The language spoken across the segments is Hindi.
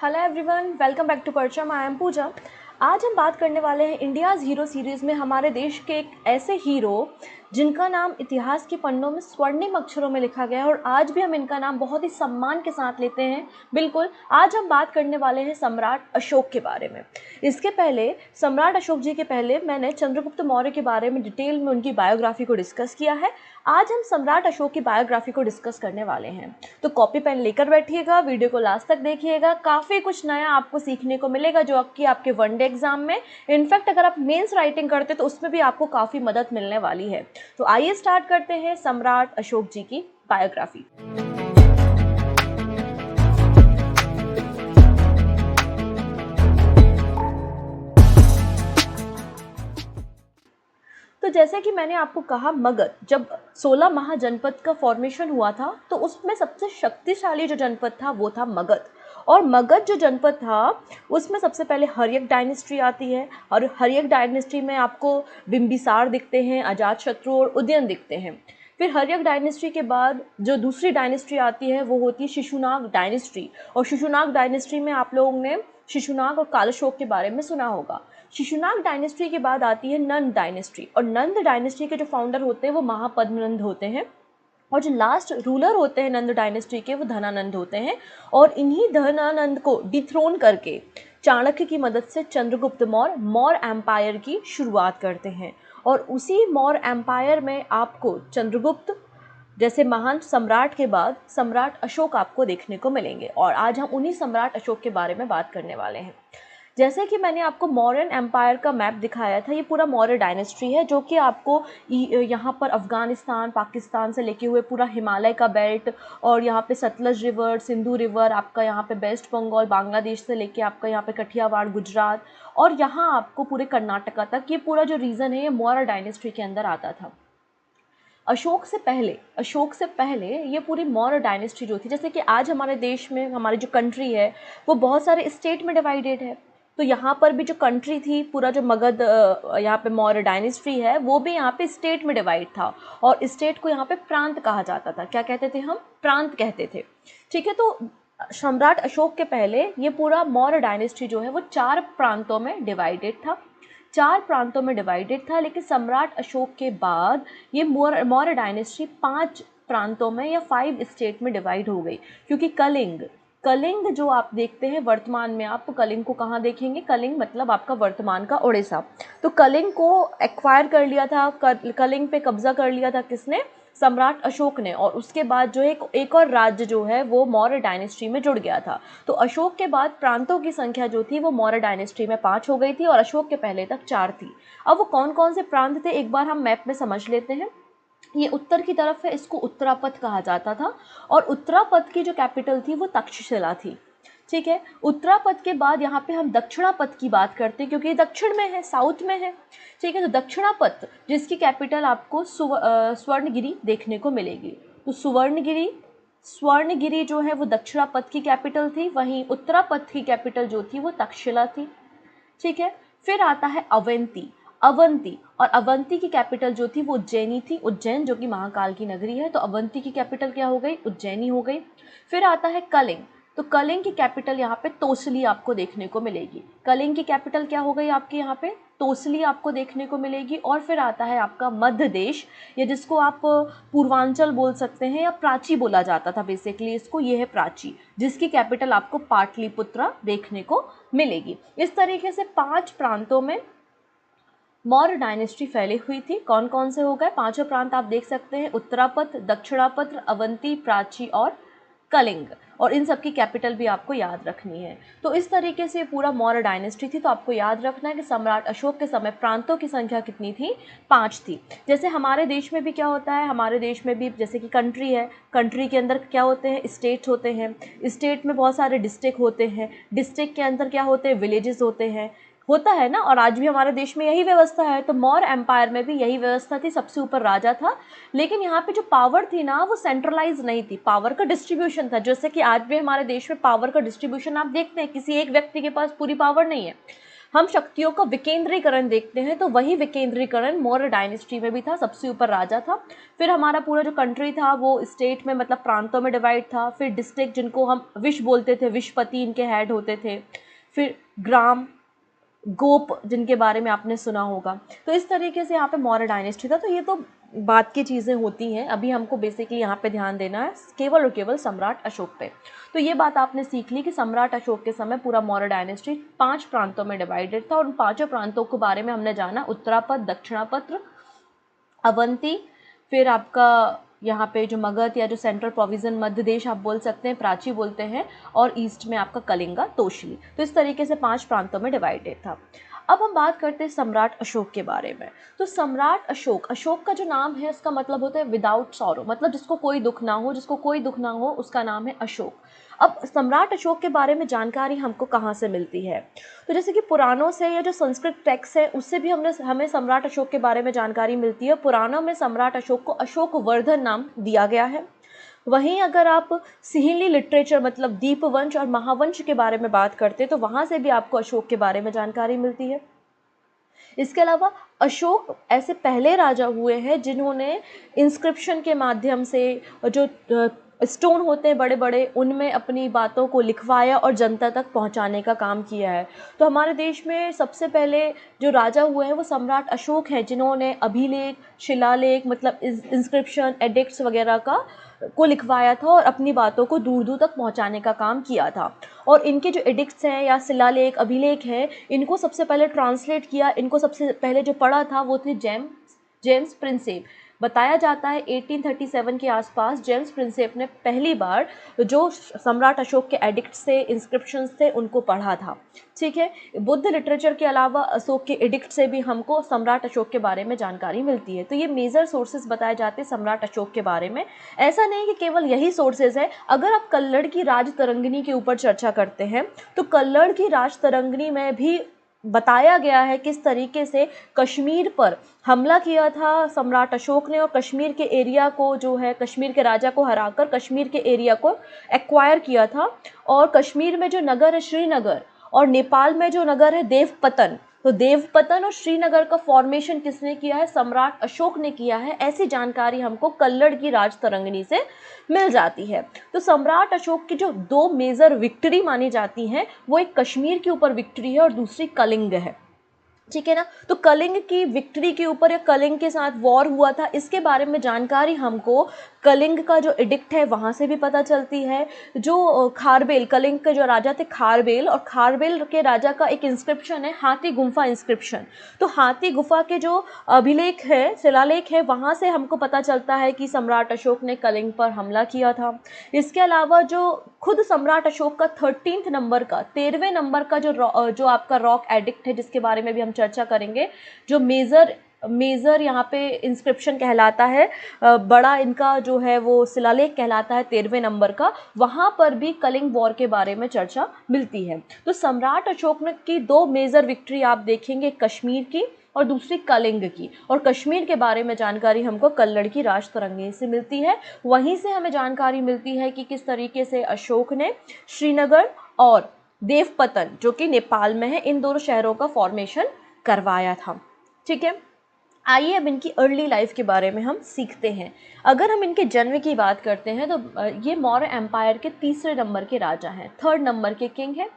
Hello everyone, welcome back to Parcham. I am Pooja. आज हम बात करने वाले हैं इंडियाज़ हीरो सीरीज़ में हमारे देश के एक ऐसे हीरो जिनका नाम इतिहास के पन्नों में स्वर्णिम अक्षरों में लिखा गया है और आज भी हम इनका नाम बहुत ही सम्मान के साथ लेते हैं। बिल्कुल, आज हम बात करने वाले हैं सम्राट अशोक के बारे में। इसके पहले सम्राट अशोक जी के पहले मैंने चंद्रगुप्त मौर्य के बारे में डिटेल में उनकी बायोग्राफी को डिस्कस किया है। आज हम सम्राट अशोक की बायोग्राफी को डिस्कस करने वाले हैं, तो कॉपी पेन लेकर बैठिएगा, वीडियो को लास्ट तक देखिएगा। काफ़ी कुछ नया आपको सीखने को मिलेगा जो कि आपके वनडे एग्जाम में, इनफैक्ट अगर आप मेंस राइटिंग करते तो उसमें भी आपको काफ़ी मदद मिलने वाली है। तो आइए स्टार्ट करते हैं सम्राट अशोक जी की बायोग्राफी। तो जैसे कि मैंने आपको कहा, मगध जब 16 महाजनपद का फॉर्मेशन हुआ था तो उसमें सबसे शक्तिशाली जो जनपद था वो था मगध। और मगध जो जनपद था उसमें सबसे पहले हर्यक डायनेस्टी आती है और हर्यक डायनेस्टी में आपको बिंबिसार दिखते हैं, अजातशत्रु और उदयन दिखते हैं। फिर हर्यक डायनेस्टी के बाद जो दूसरी डायनेस्टी आती है वो होती है शिशुनाग डायनेस्टी। और शिशुनाग डायनेस्टी में आप लोगों ने शिशुनाग और कालशोक के बारे में सुना होगा। शिशुनाग डायनेस्टी के बाद आती है नंद डायनेस्टी और नंद डायनेस्टी के जो फाउंडर होते हैं वो महापद्मनंद होते हैं और जो लास्ट रूलर होते हैं नंद डायनेस्टी के वो धनानंद होते हैं। और इन्हीं धनानंद को डिथ्रोन करके चाणक्य की मदद से चंद्रगुप्त मौर्य एम्पायर की शुरुआत करते हैं। और उसी मौर्य एम्पायर में आपको चंद्रगुप्त जैसे महान सम्राट के बाद सम्राट अशोक आपको देखने को मिलेंगे और आज हम उन्हीं सम्राट अशोक के बारे में बात करने वाले हैं। जैसे कि मैंने आपको मौर्यन एम्पायर का मैप दिखाया था, ये पूरा मौर्य डायनेस्टी है जो कि आपको यहाँ पर अफ़गानिस्तान, पाकिस्तान से लेके हुए पूरा हिमालय का बेल्ट और यहाँ पे सतलज रिवर, सिंधु रिवर, आपका यहाँ पे वेस्ट बंगाल, बांग्लादेश से लेके आपका यहाँ पे कठियावाड़, गुजरात और यहाँ आपको पूरे कर्नाटका तक, ये पूरा जो रीजन है ये मौर्य डायनेस्टी के अंदर आता था। अशोक से पहले ये पूरी मौर्य डायनेस्टी जो थी, जैसे कि आज हमारे देश में हमारी जो कंट्री है वो बहुत सारे स्टेट में डिवाइडेड है, तो यहाँ पर भी जो कंट्री थी, पूरा जो मगध यहाँ पे मौर्य डायनेस्टी है वो भी यहाँ पे स्टेट में डिवाइड था और स्टेट को यहाँ पे प्रांत कहा जाता था। क्या कहते थे हम? प्रांत कहते थे। ठीक है, तो सम्राट अशोक के पहले ये पूरा मौर्य डायनेस्टी जो है वो 4 प्रांतों में डिवाइडेड था, लेकिन सम्राट अशोक के बाद ये मौर्य डायनेस्टी 5 प्रांतों में या 5 स्टेट में डिवाइड हो गई। क्योंकि कलिंग जो आप देखते हैं वर्तमान में, आप कलिंग को कहाँ देखेंगे? कलिंग मतलब आपका वर्तमान का उड़ीसा। तो कलिंग को एक्वायर कर लिया था, कलिंग पे कब्जा कर लिया था किसने? सम्राट अशोक ने। और उसके बाद जो एक और राज्य जो है वो मौर्य डायनेस्टी में जुड़ गया था। तो अशोक के बाद प्रांतों की संख्या जो थी वो मौर्य डायनेस्टी में 5 हो गई थी और अशोक के पहले तक 4 थी। अब वो कौन कौन से प्रांत थे एक बार हम मैप में समझ लेते हैं। ये उत्तर की तरफ है, इसको उत्तरापथ कहा जाता था और उत्तरापथ की जो कैपिटल थी वो तक्षशिला थी। ठीक है, उत्तरापथ के बाद यहाँ पे हम दक्षिणापथ की बात करते हैं क्योंकि ये दक्षिण में है, साउथ में है। ठीक है, तो दक्षिणापथ जिसकी कैपिटल आपको स्वर्णगिरी देखने को मिलेगी। तो स्वर्णगिरी जो है वो दक्षिणापथ की कैपिटल थी, वहीं उत्तरापथ की कैपिटल जो थी वो तक्षशिला थी। ठीक है, फिर आता है अवंती और अवंती की कैपिटल जो थी वो उज्जैनी थी, उज्जैन जो कि महाकाल की नगरी है। तो अवंती की कैपिटल क्या हो गई? उज्जैनी हो गई। फिर आता है कलिंग, तो कलिंग की कैपिटल यहाँ पे तोसली आपको देखने को मिलेगी। कलिंग की कैपिटल क्या हो गई आपके यहाँ पे? तोसली आपको देखने को मिलेगी। और फिर आता है आपका मध्य देश, या जिसको आप पूर्वांचल बोल सकते हैं या प्राची बोला जाता था बेसिकली इसको, ये है प्राची, जिसकी कैपिटल आपको पाटलिपुत्रा देखने को मिलेगी। इस तरीके से 5 प्रांतों में मौर्य डायनेस्टी फैली हुई थी। कौन कौन से हो गए? 5 प्रांत आप देख सकते हैं, उत्तरापथ, दक्षिणापथ, अवंती, प्राची और कलिंग। और इन सब की कैपिटल भी आपको याद रखनी है। तो इस तरीके से पूरा मौर्य डायनेस्टी थी। तो आपको याद रखना है कि सम्राट अशोक के समय प्रांतों की संख्या कितनी थी? 5 थी। जैसे हमारे देश में भी क्या होता है, हमारे देश में भी जैसे कि कंट्री है, कंट्री के अंदर क्या होते हैं? स्टेट होते हैं, स्टेट में बहुत सारे डिस्ट्रिक्ट होते हैं, डिस्ट्रिक्ट के अंदर क्या होते हैं? विलेजेस होता है ना। और आज भी हमारे देश में यही व्यवस्था है। तो मौर्य एम्पायर में भी यही व्यवस्था थी, सबसे ऊपर राजा था, लेकिन यहाँ पे जो पावर थी ना वो सेंट्रलाइज नहीं थी, पावर का डिस्ट्रीब्यूशन था। जैसे कि आज भी हमारे देश में पावर का डिस्ट्रीब्यूशन आप देखते हैं, किसी एक व्यक्ति के पास पूरी पावर नहीं है। हम शक्तियों का विकेंद्रीकरण देखते हैं तो वही विकेंद्रीकरण मौर्य डायनेस्टी में भी था। सबसे ऊपर राजा था, फिर हमारा पूरा जो कंट्री था वो स्टेट में मतलब प्रांतों में डिवाइड था, फिर डिस्ट्रिक्ट जिनको हम विश बोलते थे, विशपति इनके हेड होते थे, फिर ग्राम, गोप जिनके बारे में आपने सुना होगा। तो इस तरीके से यहाँ पे मौर्य डायनेस्टी था। तो ये तो बात की चीज़ें होती हैं, अभी हमको बेसिकली यहाँ पे ध्यान देना है केवल और केवल सम्राट अशोक पे। तो ये बात आपने सीख ली कि सम्राट अशोक के समय पूरा मौर्य डायनेस्टी 5 प्रांतों में डिवाइडेड था और उन 5 प्रांतों के बारे में हमने जाना, उत्तरापद, दक्षिणापत्र, अवंती, फिर आपका यहाँ पे जो मगध या जो सेंट्रल प्रोविजन मध्य देश आप बोल सकते हैं, प्राची बोलते हैं, और ईस्ट में आपका कलिंगा, तोशली। तो इस तरीके से 5 प्रांतों में डिवाइडेड था। अब हम बात करते हैं सम्राट अशोक के बारे में। तो सम्राट अशोक, अशोक का जो नाम है उसका मतलब होता है विदाउट सॉरो, मतलब जिसको कोई दुख ना हो, जिसको कोई दुख ना हो उसका नाम है अशोक। अब सम्राट अशोक के बारे में जानकारी हमको कहाँ से मिलती है? तो जैसे कि पुराणों से या जो संस्कृत टेक्स्ट है उससे भी हमें सम्राट अशोक के बारे में जानकारी मिलती है। पुराणों में सम्राट अशोक को अशोक वर्धन नाम दिया गया है। वहीं अगर आप सिंहली लिटरेचर मतलब दीपवंश और महावंश के बारे में बात करते हैं तो वहाँ से भी आपको अशोक के बारे में जानकारी मिलती है। इसके अलावा अशोक ऐसे पहले राजा हुए हैं जिन्होंने इंस्क्रिप्शन के माध्यम से जो स्टोन होते हैं बड़े बड़े, उनमें अपनी बातों को लिखवाया और जनता तक पहुंचाने का काम किया है। तो हमारे देश में सबसे पहले जो राजा हुए हैं वो सम्राट अशोक हैं, जिन्होंने अभिलेख, शिलालेख मतलब इंस्क्रिप्शन, एडिक्ट्स वगैरह को लिखवाया था और अपनी बातों को दूर दूर तक पहुंचाने का काम किया था। और इनके जो एडिक्ट्स हैं या शिलालेख, अभिलेख हैं, इनको सबसे पहले ट्रांसलेट किया, इनको सबसे पहले जो पढ़ा था वो थे जेम्स प्रिंसेप। बताया जाता है 1837 के आसपास जेम्स प्रिंसेप ने पहली बार जो सम्राट अशोक के एडिक्ट से इंस्क्रिप्शंस थे उनको पढ़ा था। ठीक है, बुद्ध लिटरेचर के अलावा अशोक के एडिक्ट से भी हमको सम्राट अशोक के बारे में जानकारी मिलती है। तो ये मेजर सोर्सेज बताए जाते हैं सम्राट अशोक के बारे में। ऐसा नहीं कि केवल यही सोर्सेज है। अगर आप कल्लड़ की राज तरंगिणी के ऊपर चर्चा करते हैं तो कल्लड़ की राज तरंगिणी में भी बताया गया है किस तरीके से कश्मीर पर हमला किया था सम्राट अशोक ने और कश्मीर के एरिया को जो है, कश्मीर के राजा को हराकर कश्मीर के एरिया को एक्वायर किया था। और कश्मीर में जो नगर है श्रीनगर और नेपाल में जो नगर है देवपतन, तो देवपतन और श्रीनगर का फॉर्मेशन किसने किया है? सम्राट अशोक ने किया है। ऐसी जानकारी हमको कल्लड़ की राज तरंगिणी से मिल जाती है। तो सम्राट अशोक की जो 2 मेजर विक्ट्री मानी जाती हैं वो एक कश्मीर के ऊपर विक्ट्री है और दूसरी कलिंग है। ठीक है ना। तो कलिंग की विक्ट्री के ऊपर या कलिंग के साथ वॉर हुआ था, इसके बारे में जानकारी हमको कलिंग का जो एडिक्ट है वहाँ से भी पता चलती है। जो खारबेल, कलिंग के जो राजा थे खारबेल, और खारबेल के राजा का एक इंस्क्रिप्शन है हाथी गुफा इंस्क्रिप्शन। तो हाथी गुफा के जो अभिलेख है, शिलालेख है, वहाँ से हमको पता चलता है कि सम्राट अशोक ने कलिंग पर हमला किया था। इसके अलावा जो खुद सम्राट अशोक का 13वें नंबर का 13वें नंबर का जो आपका रॉक एडिक्ट है, जिसके बारे में भी हम चर्चा करेंगे, जो मेजर यहाँ पे इंस्क्रिप्शन कहलाता है, बड़ा इनका जो है वो शिलालेख कहलाता है 13वें नंबर का, वहाँ पर भी कलिंग वॉर के बारे में चर्चा मिलती है। तो सम्राट अशोक ने की 2 मेजर विक्ट्री आप देखेंगे, कश्मीर की और दूसरी कलिंग की। और कश्मीर के बारे में जानकारी हमको कल्लड़ की राज तरंगिणी से मिलती है। वहीं से हमें जानकारी मिलती है कि किस तरीके से अशोक ने श्रीनगर और देवपतन जो कि नेपाल में है, इन दोनों शहरों का फॉर्मेशन करवाया था। ठीक है, आइए अब इनकी अर्ली लाइफ के बारे में हम सीखते हैं। अगर हम इनके जन्म की बात करते हैं तो ये मौर्य एम्पायर के 3रे नंबर के राजा हैं, 3rd नंबर के किंग हैं।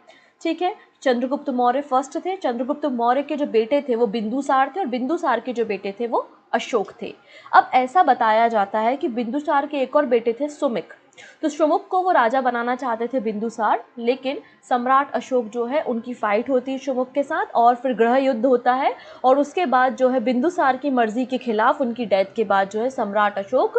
ठीक है, चंद्रगुप्त मौर्य फर्स्ट थे। चंद्रगुप्त मौर्य के जो बेटे थे वो बिंदुसार थे और बिंदुसार के जो बेटे थे वो अशोक थे। अब ऐसा बताया जाता है कि बिंदुसार के एक और बेटे थे सुमिक। तो सुमुख को वो राजा बनाना चाहते थे बिंदुसार, लेकिन सम्राट अशोक जो है उनकी फाइट होती है सुमुख के साथ और फिर गृह युद्ध होता है। और उसके बाद जो है बिंदुसार की मर्जी के खिलाफ उनकी डेथ के बाद जो है सम्राट अशोक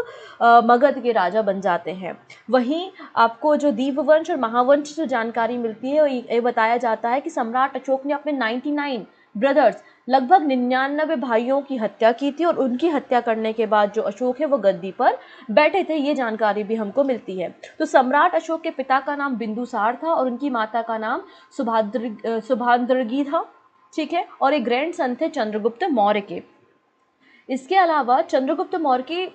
मगध के राजा बन जाते हैं। वहीं आपको जो दीपवंश और महावंश से जानकारी मिलती है ये बताया जाता है कि सम्राट अशोक ने अपने 99 ब्रदर्स, लगभग 99 भाइयों की हत्या की थी और उनकी हत्या करने के बाद जो अशोक है वो गद्दी पर बैठे थे, ये जानकारी भी हमको मिलती है। तो सम्राट अशोक के पिता का नाम बिंदुसार था और उनकी माता का नाम सुभाद्रगी था। ठीक है, और एक ग्रैंड सन थे चंद्रगुप्त मौर्य के। इसके अलावा चंद्रगुप्त मौर्य की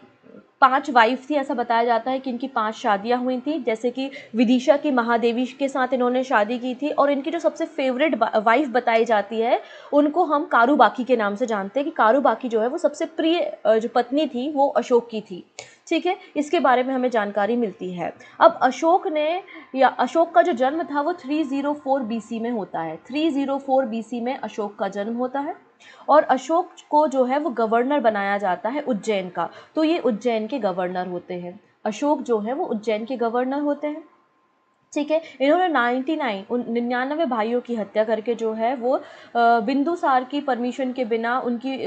5 वाइफ थी, ऐसा बताया जाता है कि इनकी 5 शादियाँ हुई थी, जैसे कि विदिशा की महादेवी के साथ इन्होंने शादी की थी। और इनकी जो सबसे फेवरेट वाइफ बताई जाती है, उनको हम कारूबाकी के नाम से जानते हैं कि कारूबाकी जो है वो सबसे प्रिय जो पत्नी थी वो अशोक की थी। ठीक है, इसके बारे में हमें जानकारी मिलती है। अब अशोक ने या अशोक का जो जन्म था वो 304 बीसी में होता है। 304 बीसी में अशोक का जन्म होता है और अशोक को जो है वो गवर्नर बनाया जाता है उज्जैन का। तो ये उज्जैन के गवर्नर होते हैं, अशोक जो है वो उज्जैन के गवर्नर होते हैं। ठीक है, इन्होंने 99 भाइयों की हत्या करके जो है वो बिंदुसार की परमिशन के बिना, उनकी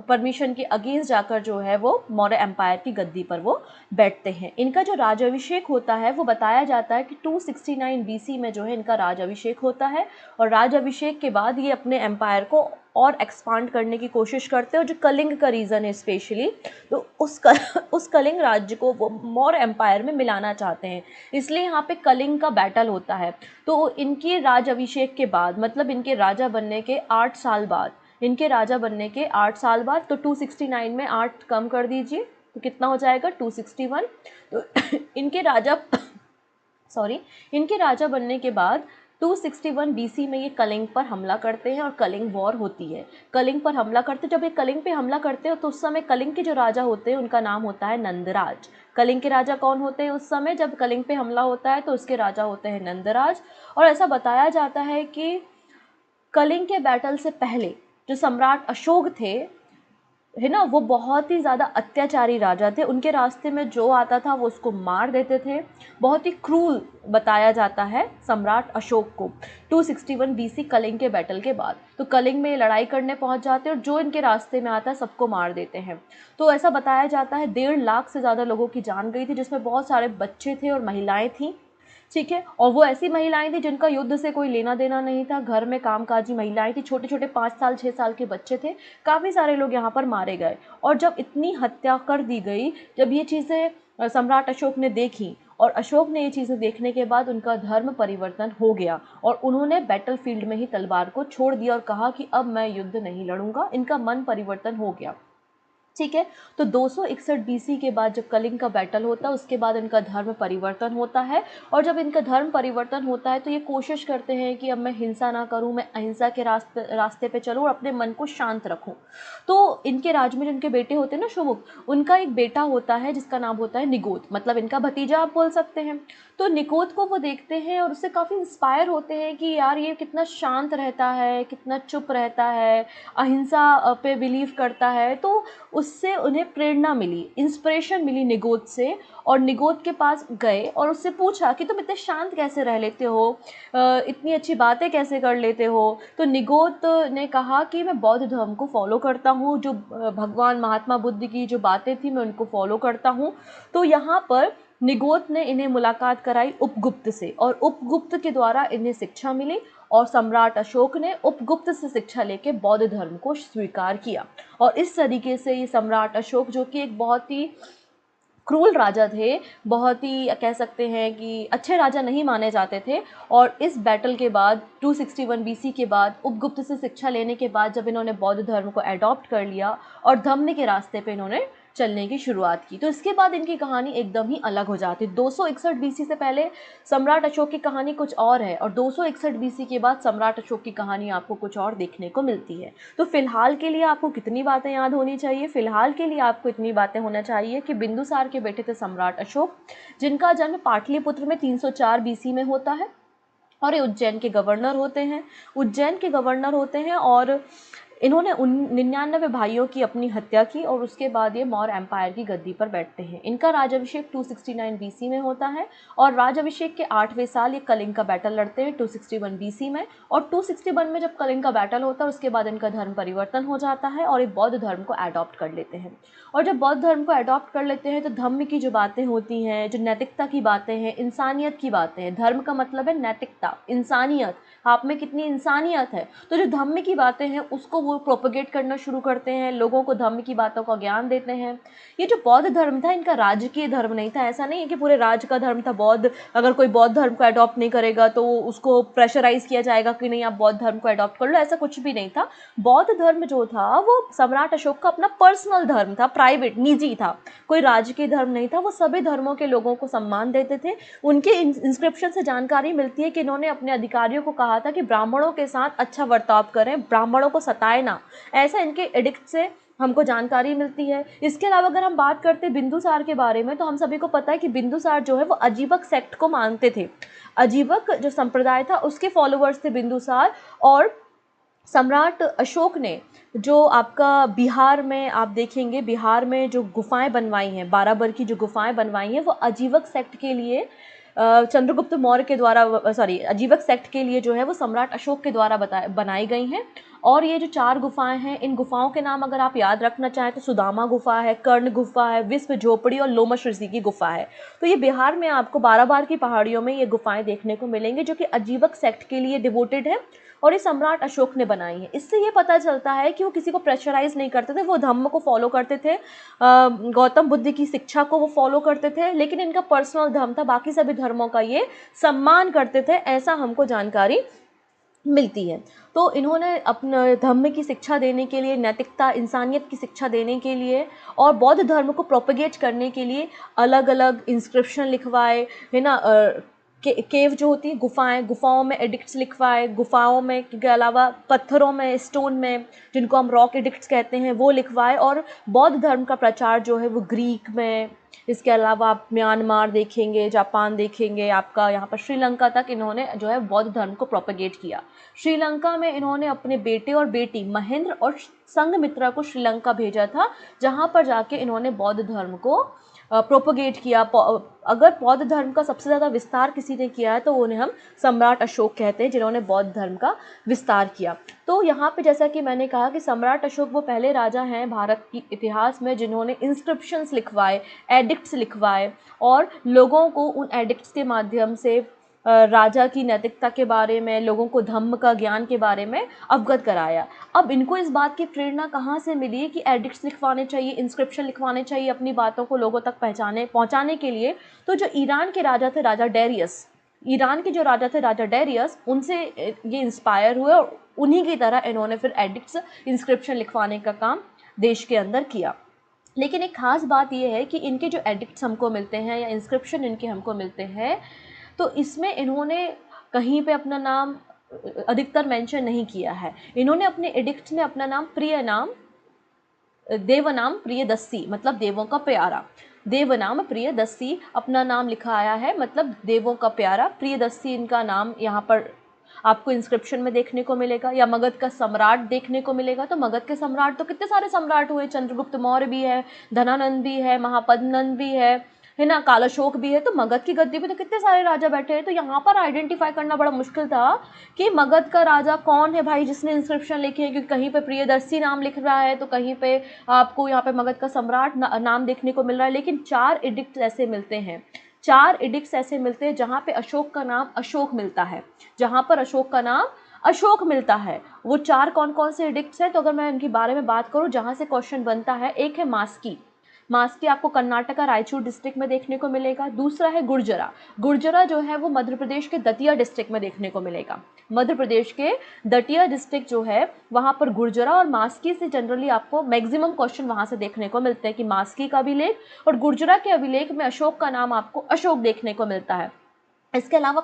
परमिशन के अगेंस्ट जाकर जो है वो मौर्य एम्पायर की गद्दी पर वो बैठते हैं। इनका जो राजाभिषेक होता है वो बताया जाता है कि 269 बीसी में जो है इनका राजाभिषेक होता है और राजाभिषेक के बाद ये अपने एम्पायर को और एक्सपांड करने की कोशिश करते हैं। और जो कलिंग का रीज़न है स्पेशली, तो उस कलिंग राज्य को वो मौर्य एम्पायर में मिलाना चाहते हैं, इसलिए यहाँ पे कलिंग का बैटल होता है। तो इनके राज अभिषेक के बाद, मतलब इनके राजा बनने के 8 साल बाद, इनके राजा बनने के 8 साल बाद, तो 269 में 8 कम कर दीजिए तो कितना हो जाएगा 261। तो इनके राजा इनके राजा बनने के बाद 261 बीसी में ये कलिंग पर हमला करते हैं और कलिंग वॉर होती है। कलिंग पर हमला करते, जब ये कलिंग पे हमला करते हैं तो उस समय कलिंग के जो राजा होते हैं उनका नाम होता है नंदराज। कलिंग के राजा कौन होते हैं उस समय जब कलिंग पे हमला होता है, तो उसके राजा होते हैं नंदराज। और ऐसा बताया जाता है कि कलिंग के बैटल से पहले जो सम्राट अशोक थे, है ना, वो बहुत ही ज़्यादा अत्याचारी राजा थे। उनके रास्ते में जो आता था वो उसको मार देते थे। बहुत ही क्रूल बताया जाता है सम्राट अशोक को। 261 बीसी कलिंग के बैटल के बाद तो कलिंग में लड़ाई करने पहुंच जाते हैं और जो इनके रास्ते में आता है सबको मार देते हैं। तो ऐसा बताया जाता है 1.5 लाख से ज़्यादा लोगों की जान गई थी, जिसमें बहुत सारे बच्चे थे और महिलाएँ थीं। ठीक है, और वो ऐसी महिलाएं थी जिनका युद्ध से कोई लेना देना नहीं था, घर में कामकाजी महिलाएं थी, छोटे छोटे 5 साल 6 साल के बच्चे थे। काफ़ी सारे लोग यहाँ पर मारे गए। और जब इतनी हत्या कर दी गई, जब ये चीज़ें सम्राट अशोक ने देखी, और अशोक ने ये चीज़ें देखने के बाद उनका धर्म परिवर्तन हो गया और उन्होंने बैटलफील्ड में ही तलवार को छोड़ दिया और कहा कि अब मैं युद्ध नहीं लड़ूंगा। इनका मन परिवर्तन हो गया। ठीक है, तो 261 बीसी के बाद जब कलिंग का बैटल होता है उसके बाद इनका धर्म परिवर्तन होता है। और जब इनका धर्म परिवर्तन होता है तो ये कोशिश करते हैं कि अब मैं हिंसा ना करूं, मैं अहिंसा के रास्ते पे चलूं और अपने मन को शांत रखूं। तो इनके राज में जिनके बेटे होते हैं ना शुमुक, उनका एक बेटा होता है जिसका नाम होता है निगोद, मतलब इनका भतीजा आप बोल सकते हैं। तो निगोद को वो देखते हैं और उससे काफ़ी इंस्पायर होते हैं कि यार ये कितना शांत रहता है, कितना चुप रहता है, अहिंसा पे बिलीव करता है। तो उससे उन्हें प्रेरणा मिली, इंस्पिरेशन मिली निगोद से। और निगोद के पास गए और उससे पूछा कि तुम इतने शांत कैसे रह लेते हो, इतनी अच्छी बातें कैसे कर लेते हो। तो निगोद ने कहा कि मैं बौद्ध धर्म को फॉलो करता हूँ, जो भगवान महात्मा बुद्ध की जो बातें थी मैं उनको फॉलो करता हूँ। तो यहाँ पर निगोद ने इन्हें मुलाकात कराई उपगुप्त से और उपगुप्त के द्वारा इन्हें शिक्षा मिली और सम्राट अशोक ने उपगुप्त से शिक्षा लेके बौद्ध धर्म को स्वीकार किया। और इस तरीके से ये सम्राट अशोक, जो कि एक बहुत ही क्रूल राजा थे, बहुत ही कह सकते हैं कि अच्छे राजा नहीं माने जाते थे। और इस बैटल के बाद 261 बीसी के बाद उपगुप्त से शिक्षा लेने के बाद जब इन्होंने बौद्ध धर्म को एडॉप्ट कर लिया और धम्म के रास्ते पे इन्होंने चलने की शुरुआत की, तो इसके बाद इनकी कहानी एकदम ही अलग हो जाती है। 261 बीसी से पहले सम्राट अशोक की कहानी कुछ और है और 261 बीसी के बाद सम्राट अशोक की कहानी आपको कुछ और देखने को मिलती है। तो फिलहाल के लिए आपको कितनी बातें याद होनी चाहिए? फिलहाल के लिए आपको इतनी बातें होना चाहिए कि बिंदुसार के बेटे थे सम्राट अशोक, जिनका जन्म पाटलिपुत्र में 304 बीसी में होता है और ये उज्जैन के गवर्नर होते हैं। उज्जैन के गवर्नर होते हैं और इन्होंने 99 भाइयों की अपनी हत्या की और उसके बाद ये मौर्य एम्पायर की गद्दी पर बैठते हैं। इनका राजाभिषेक 269 बीसी में होता है और राजाभिषेक के 8वें साल ये कलिंग का बैटल लड़ते हैं 261 बीसी में। और 261 में जब कलिंग का बैटल होता है उसके बाद इनका धर्म परिवर्तन हो जाता है और ये बौद्ध धर्म को एडॉप्ट कर लेते हैं। और जब बौद्ध धर्म को एडॉप्ट कर लेते हैं तो धम्म की जो बातें होती हैं, जो नैतिकता की बातें हैं, इंसानियत की बातें हैं, धर्म का मतलब है नैतिकता, इंसानियत, आप में कितनी इंसानियत है, तो जो धम्म की बातें हैं उसको वो को प्रोपगेट करना शुरू करते हैं, लोगों को धर्म की बातों का ज्ञान देते हैं। ये जो बौद्ध धर्म था, इनका राजकीय धर्म नहीं था, ऐसा नहीं है कि पूरे राज्य का धर्म था बौद्ध। अगर कोई बौद्ध धर्म को अडॉप्ट नहीं करेगा तो उसको प्रेशराइज किया जाएगा कि नहीं आप बौद्ध धर्म को अडॉप्ट कर लो, ऐसा कुछ भी नहीं था। बौद्ध धर्म जो था वो सम्राट अशोक का अपना पर्सनल धर्म था, प्राइवेट, निजी था, कोई राजकीय धर्म नहीं था। वो सभी धर्मों के लोगों को सम्मान देते थे। उनके इंस्क्रिप्शन से जानकारी मिलती है कि इन्होंने अपने अधिकारियों को कहा था कि ब्राह्मणों के साथ अच्छा बर्ताव करें, ब्राह्मणों को सताए ना, ऐसा इनके एडिक्ट से हमको जानकारी मिलती है। इसके अलावा अगर हम बात करते हैं बिंदुसार के बारे में, तो हम सभी को पता है कि बिंदुसार जो है वो अजीबक सेक्ट को मानते थे। अजीबक जो संप्रदाय था उसके फॉलोअर्स थे बिंदुसार। और सम्राट अशोक ने जो आपका बिहार में आप देखेंगे, बिहार में जो गुफाएं बनवाई हैं, बाराबर की जो गुफाएं बनवाई हैं, वो अजीवक सेक्ट के लिए चंद्रगुप्त मौर्य के द्वारा, अजीवक सेक्ट के लिए जो है वो सम्राट अशोक के द्वारा बनाई गई हैं। और ये जो 4 गुफाएं हैं, इन गुफाओं के नाम अगर आप याद रखना चाहें तो सुदामा गुफा है, कर्ण गुफा है, विश्व झोपड़ी और लोमश ऋषि की गुफा है। तो ये बिहार में आपको बाराबार की पहाड़ियों में ये गुफाएं देखने को मिलेंगी, जो कि अजीवक सेक्ट के लिए डिवोटेड है और ये सम्राट अशोक ने बनाई है। इससे ये पता चलता है कि वो किसी को प्रेशराइज नहीं करते थे, वो धम्म को फॉलो करते थे, गौतम बुद्ध की शिक्षा को वो फॉलो करते थे, लेकिन इनका पर्सनल धर्म था, बाकी सभी धर्मों का ये सम्मान करते थे, ऐसा हमको जानकारी मिलती है। तो इन्होंने अपने धर्म की शिक्षा देने के लिए, नैतिकता, इंसानियत की शिक्षा देने के लिए और बौद्ध धर्म को प्रोपेगेट करने के लिए अलग अलग इंस्क्रिप्शन लिखवाए, है ना, केव जो होती है गुफाएं, गुफाओं में एडिक्ट्स लिखवाए, गुफाओं में के अलावा पत्थरों में, स्टोन में, जिनको हम रॉक एडिक्ट्स कहते हैं, वो लिखवाए। और बौद्ध धर्म का प्रचार जो है वो ग्रीक में, इसके अलावा आप म्यांमार देखेंगे, जापान देखेंगे, आपका यहाँ पर श्रीलंका तक इन्होंने जो है बौद्ध धर्म को प्रोपेगेट किया। श्रीलंका में इन्होंने अपने बेटे और बेटी महेंद्र और संघमित्रा को श्रीलंका भेजा था, जहाँ पर जाके इन्होंने बौद्ध धर्म को प्रोपोगेट किया। अगर बौद्ध धर्म का सबसे ज़्यादा विस्तार किसी ने किया है तो उन्हें हम सम्राट अशोक कहते हैं, जिन्होंने बौद्ध धर्म का विस्तार किया। तो यहाँ पे जैसा कि मैंने कहा कि सम्राट अशोक वो पहले राजा हैं भारत की इतिहास में जिन्होंने इंस्क्रिप्शंस लिखवाए, एडिक्ट्स लिखवाए और लोगों को उन एडिक्ट्स के माध्यम से राजा की नैतिकता के बारे में, लोगों को धम्म का ज्ञान के बारे में अवगत कराया। अब इनको इस बात की प्रेरणा कहाँ से मिली कि एडिक्ट्स लिखवाने चाहिए, इंस्क्रिप्शन लिखवाने चाहिए अपनी बातों को लोगों तक पहुँचाने के लिए? तो जो ईरान के राजा थे, राजा डेरियस, ईरान के जो राजा थे राजा डेरियस, उनसे ये इंस्पायर हुए और उन्हीं की तरह इन्होंने फिर एडिक्ट्स, इंस्क्रिप्शन लिखवाने का काम देश के अंदर किया। लेकिन एक ख़ास बात यह है कि इनके जो एडिक्ट्स हमको मिलते हैं या इंस्क्रिप्शन इनके हमको मिलते हैं, तो इसमें इन्होंने कहीं पे अपना नाम अधिकतर मेंशन नहीं किया है। इन्होंने अपने एडिक्ट्स में अपना नाम देवनाम प्रियदस्सी, मतलब देवों का प्यारा, देवनाम प्रियदस्सी अपना नाम लिखाया है, मतलब देवों का प्यारा। प्रियदस्सी इनका नाम यहाँ पर आपको इंस्क्रिप्शन में देखने को मिलेगा। या मगध का सम्राट देखने को मिलेगा, तो मगध के सम्राट तो कितने सारे सम्राट हुए, चंद्रगुप्त मौर्य भी है, धनानंद भी है, महापद्मनंद भी है ना, कालाशोक भी है। तो मगध की गद्दी पे तो कितने सारे राजा बैठे हैं। तो यहाँ पर आइडेंटिफाई करना बड़ा मुश्किल था कि मगध का राजा कौन है भाई जिसने इंस्क्रिप्शन लिखे हैं, क्योंकि कहीं पे प्रियदर्शी नाम लिख रहा है तो कहीं पे आपको यहाँ पे मगध का सम्राट नाम देखने को मिल रहा है। लेकिन 4 एडिक्ट ऐसे मिलते हैं, 4 एडिक्ट्स ऐसे मिलते हैं जहाँ पे अशोक का नाम अशोक मिलता है, जहाँ पर अशोक का नाम अशोक मिलता है। वो 4 कौन कौन से एडिक्ट्स हैं? तो अगर मैं इनके बारे में बात करूँ, जहाँ से क्वेश्चन बनता है, एक है मास्की। मास्की आपको कर्नाटका रायचूर डिस्ट्रिक्ट में देखने को मिलेगा। दूसरा है गुर्जरा। गुर्जरा जो है वो मध्य प्रदेश के दतिया डिस्ट्रिक्ट में देखने को मिलेगा। मध्य प्रदेश के दतिया डिस्ट्रिक्ट जो है वहाँ पर गुर्जरा और मास्की से जनरली आपको मैक्सिमम क्वेश्चन वहाँ से देखने को मिलते हैं कि मास्की का अभिलेख और गुर्जरा के अभिलेख में अशोक का नाम आपको अशोक देखने को मिलता है। इसके अलावा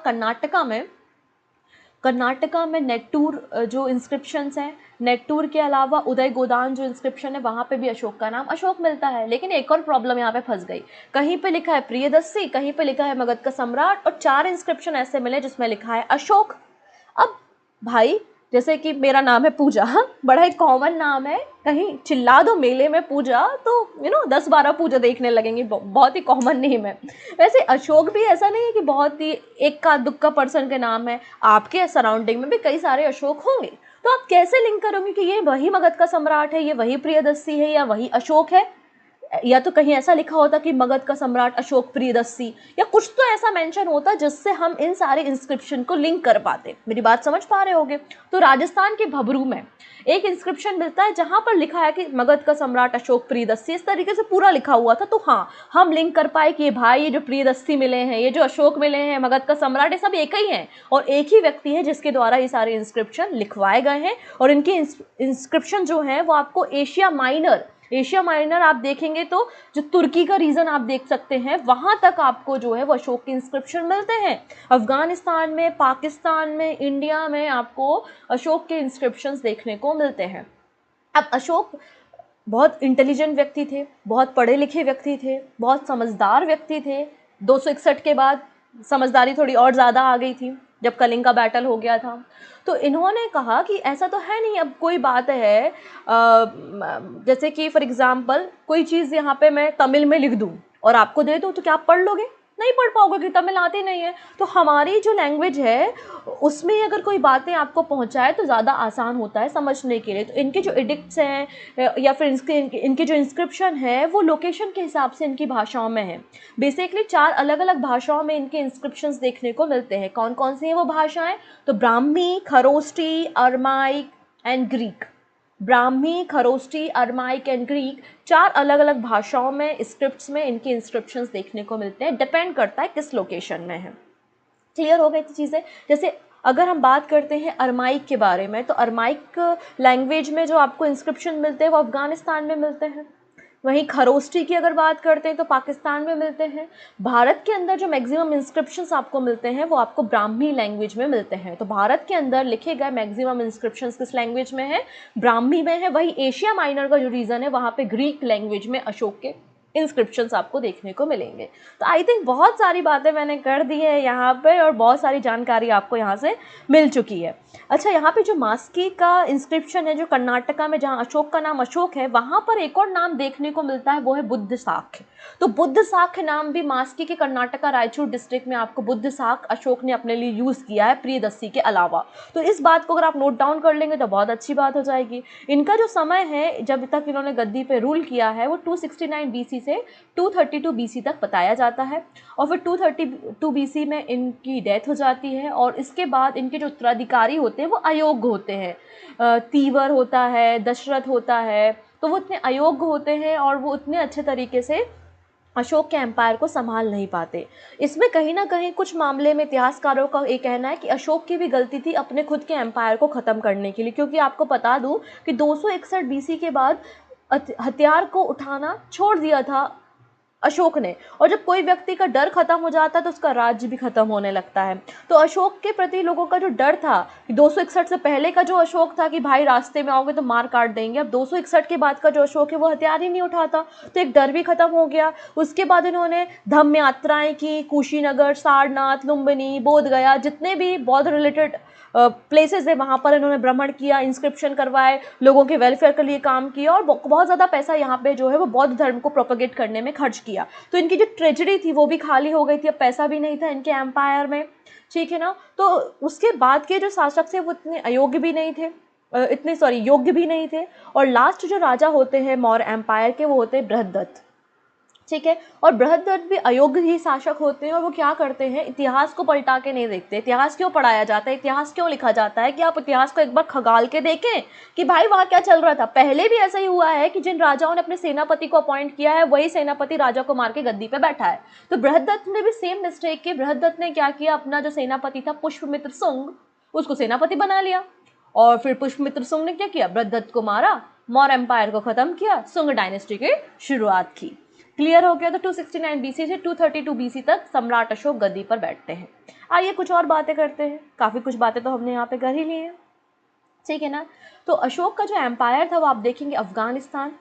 कर्नाटका में नेट्टूर जो इंस्क्रिप्शंस हैं, नेट्टूर के अलावा उदय गोदान जो इंस्क्रिप्शन है वहाँ पे भी अशोक का नाम अशोक मिलता है। लेकिन एक और प्रॉब्लम यहाँ पे फंस गई, कहीं पे लिखा है प्रियदस्सी, कहीं पे लिखा है मगध का सम्राट, और 4 इंस्क्रिप्शन ऐसे मिले जिसमें लिखा है अशोक। अब भाई जैसे कि मेरा नाम है पूजा, बड़ा ही कॉमन नाम है, कहीं चिल्ला दो मेले में पूजा तो 10-12 पूजा देखने लगेंगे, बहुत ही कॉमन नेम है। वैसे अशोक भी ऐसा नहीं है कि बहुत ही एक का दुक्का पर्सन के नाम है, आपके सराउंडिंग में भी कई सारे अशोक होंगे। तो आप कैसे लिंक करोगे कि ये वही मगध का सम्राट है, ये वही प्रियदस्सी है या वही अशोक है? या तो कहीं ऐसा लिखा होता कि मगध का सम्राट अशोक प्रियदर्शी, या कुछ तो ऐसा मेंशन होता जिससे हम इन सारे इंस्क्रिप्शन को लिंक कर पाते। मेरी बात समझ पा रहे होगे। तो राजस्थान के भबरू में एक इंस्क्रिप्शन मिलता है जहां पर लिखा है कि मगध का सम्राट अशोक प्रियदर्शी, इस तरीके से पूरा लिखा हुआ था। तो हाँ, हम लिंक कर पाए कि ये भाई, ये जो प्रियदर्शी मिले हैं, ये जो अशोक मिले हैं, मगध का सम्राट, ये सब एक ही हैं और एक ही व्यक्ति है जिसके द्वारा ये सारे इंस्क्रिप्शन लिखवाए गए हैं। और इनके इंस्क्रिप्शन जो है वो आपको एशिया माइनर आप देखेंगे तो जो तुर्की का रीजन आप देख सकते हैं, वहां तक आपको जो है वो अशोक के इंस्क्रिप्शन मिलते हैं। अफगानिस्तान में, पाकिस्तान में, इंडिया में आपको अशोक के इंस्क्रिप्शंस देखने को मिलते हैं। अब अशोक बहुत इंटेलिजेंट व्यक्ति थे, बहुत पढ़े लिखे व्यक्ति थे, बहुत समझदार व्यक्ति थे। 261 के बाद समझदारी थोड़ी और ज़्यादा आ गई थी जब कलिंग का बैटल हो गया था। तो इन्होंने कहा कि ऐसा तो है नहीं, अब कोई बात है जैसे कि फॉर एग्जांपल कोई चीज़ यहाँ पे मैं तमिल में लिख दूँ और आपको दे दूँ, तो क्या आप पढ़ लोगे? नहीं पढ़ पाओगे कि तमिल आती नहीं है। तो हमारी जो लैंग्वेज है उसमें अगर कोई बातें आपको पहुंचाए तो ज़्यादा आसान होता है समझने के लिए। तो इनके जो एडिक्ट्स हैं या फिर इनके जो इंस्क्रिप्शन है वो लोकेशन के हिसाब से इनकी भाषाओं में है। बेसिकली 4 अलग अलग भाषाओं में इनके इंस्क्रिप्शंस देखने को मिलते हैं। कौन कौन सी हैं वो भाषाएं? तो Brahmi, Kharosthi, Aramaic and Greek. Brahmi, Kharosthi, Aramaic and Greek 4 अलग अलग भाषाओं में स्क्रिप्ट्स में इनके इंस्क्रिप्शंस देखने को मिलते हैं। डिपेंड करता है किस लोकेशन में है। क्लियर हो गई थी चीज़ें। जैसे अगर हम बात करते हैं अरमाइक के बारे में, तो अरमाइक लैंग्वेज में जो आपको इंस्क्रिप्शन मिलते हैं वो अफगानिस्तान में मिलते हैं। वहीं खरोष्टी की अगर बात करते हैं तो पाकिस्तान में मिलते हैं। भारत के अंदर जो मैक्सिमम इंस्क्रिप्शंस आपको मिलते हैं वो आपको ब्राह्मी लैंग्वेज में मिलते हैं। तो भारत के अंदर लिखे गए मैक्सिमम इंस्क्रिप्शंस किस लैंग्वेज में है? ब्राह्मी में है। वहीं एशिया माइनर का जो रीजन है वहाँ पे ग्रीक लैंग्वेज में अशोक के इंस्क्रिप्शंस आपको देखने को मिलेंगे। तो आई थिंक बहुत सारी बातें मैंने कर दी है यहाँ पे और बहुत सारी जानकारी आपको यहाँ से मिल चुकी है। अच्छा, यहाँ पे जो मास्की का इंस्क्रिप्शन है जो कर्नाटका में, जहाँ अशोक का नाम अशोक है, वहाँ पर एक और नाम देखने को मिलता है, वो है बुद्ध साख। तो बुद्ध साख नाम भी मास्की के कर्नाटका रायचूर डिस्ट्रिक्ट में आपको बुद्ध साख अशोक ने अपने लिए यूज़ किया है प्रियदर्शी के अलावा। तो इस बात को अगर आप नोट डाउन कर लेंगे तो बहुत अच्छी बात हो जाएगी। इनका जो समय है जब तक इन्होंने गद्दी पे रूल किया है वो 269 BC से 232 BC तक बताया जाता है। और फिर 232 BC में इनकी डेथ हो जाती है और इसके बाद इनके जो उत्तराधिकारी होते हैं वो अयोग्य होते हैं। तीवर होता है, दशरथ होता है, तो वो इतने अयोग्य होते हैं और वो उतने अच्छे तरीके से अशोक के एम्पायर को संभाल नहीं पाते। इसमें कहीं ना कहीं कुछ मामले में इतिहासकारों का ये कहना है कि अशोक की भी गलती थी अपने खुद के एम्पायर को ख़त्म करने के लिए, क्योंकि आपको बता दूं कि 261 BC के बाद हथियार को उठाना छोड़ दिया था अशोक ने। और जब कोई व्यक्ति का डर खत्म हो जाता है तो उसका राज्य भी खत्म होने लगता है। तो अशोक के प्रति लोगों का जो डर था, 261 से पहले का जो अशोक था कि भाई रास्ते में आओगे तो मार काट देंगे, अब 261 के बाद का जो अशोक है वो हथियार ही नहीं उठाता, तो एक डर भी खत्म हो गया। उसके बाद इन्होंने धम्म यात्राएं की, कुशीनगर, सारनाथ, लुम्बिनी, बोधगया, जितने भी बौद्ध रिलेटेड प्लेसेस है वहाँ पर इन्होंने भ्रमण किया, इंस्क्रिप्शन करवाए, लोगों के वेलफेयर के लिए काम किया और बहुत ज़्यादा पैसा यहाँ पे जो है वो बौद्ध धर्म को प्रोपेगेट करने में खर्च किया। तो इनकी जो ट्रेजरी थी वो भी खाली हो गई थी, अब पैसा भी नहीं था इनके एम्पायर में, ठीक है ना। तो उसके बाद के जो शासक थे वो इतने अयोग्य भी नहीं थे, योग्य भी नहीं थे। और लास्ट जो राजा होते हैं मौर्य एम्पायर के वो होते हैं बृहद्रथ, ठीक है। और बृहद्रथ भी अयोग्य ही शासक होते हैं और वो क्या करते हैं, इतिहास को पलटा के नहीं देखते। इतिहास क्यों पढ़ाया जाता है, इतिहास क्यों लिखा जाता है कि आप इतिहास को एक बार खगाल के देखें कि भाई वहाँ क्या चल रहा था। पहले भी ऐसा ही हुआ है कि जिन राजाओं ने अपने सेनापति को अपॉइंट किया है वही सेनापति राजा को मार के गद्दी पे बैठा है। तो बृहद्रथ ने भी सेम मिस्टेक की। बृहद्रथ ने क्या किया, अपना जो सेनापति था पुष्पमित्र शुंग, उसको सेनापति बना लिया और फिर पुष्पमित्र शुंग ने क्या किया, बृहद्रथ को मारा, मौर्य एम्पायर को खत्म किया, शुंग डायनेस्टी की शुरुआत की। क्लियर हो गया। तो 269 BC से 232 BC तक सम्राट अशोक गद्दी पर बैठते हैं। आइए कुछ और बातें करते हैं, काफ़ी कुछ बातें तो हमने यहाँ पे कर ही ली हैं, ठीक है ना। तो अशोक का जो एम्पायर था वो आप देखेंगे अफगानिस्तान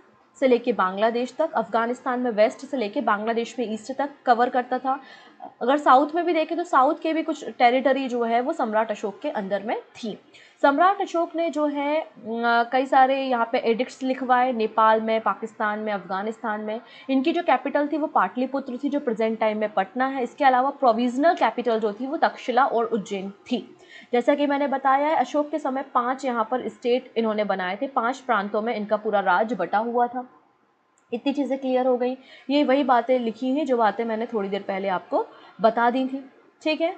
से लेके बांग्लादेश तक, अफगानिस्तान में वेस्ट से लेके बांग्लादेश में ईस्ट तक कवर करता था। अगर साउथ में भी देखें तो साउथ के भी कुछ टेरिटरी जो है वो सम्राट अशोक के अंदर में थी। सम्राट अशोक ने जो है कई सारे यहाँ पे एडिक्ट्स लिखवाए, नेपाल में, पाकिस्तान में, अफगानिस्तान में। इनकी जो कैपिटल थी वो पाटलिपुत्र थी जो प्रेजेंट टाइम में पटना है। इसके अलावा प्रोविजनल कैपिटल जो थी वो तक्षशिला और उज्जैन थी। जैसा कि मैंने बताया है अशोक के समय 5 यहाँ पर स्टेट इन्होंने बनाए थे, 5 प्रांतों में इनका पूरा राज्य बटा हुआ था। इतनी चीज़ें क्लियर हो गई। ये वही बातें लिखी हैं जो बातें मैंने थोड़ी देर पहले आपको बता दी थी। ठीक है,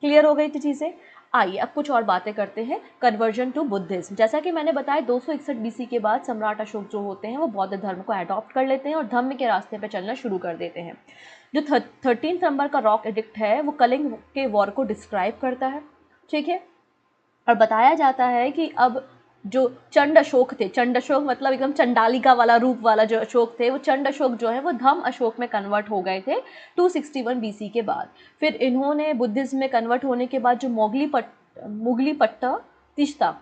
क्लियर हो गई थी चीज़ें। आइए अब कुछ और बातें करते हैं कन्वर्जन टू बुद्धिज्म। जैसा कि मैंने बताया 261 बीसी के बाद सम्राट अशोक जो होते हैं वो बौद्ध धर्म को अडॉप्ट कर लेते हैं और धम्म के रास्ते पे चलना शुरू कर देते हैं। जो 13 नंबर का रॉक एडिक्ट है वो कलिंग के वॉर को डिस्क्राइब करता है। ठीक है, और बताया जाता है कि अब जो चंड अशोक थे, चंड अशोक मतलब एकदम चंडालिका वाला रूप वाला जो अशोक थे, वो चंड अशोक जो है वो धम्म अशोक में कन्वर्ट हो गए थे 261 बीसी के बाद। फिर इन्होंने बुद्धिज्म में कन्वर्ट होने के बाद जो मुगली पट्टा तिश्ता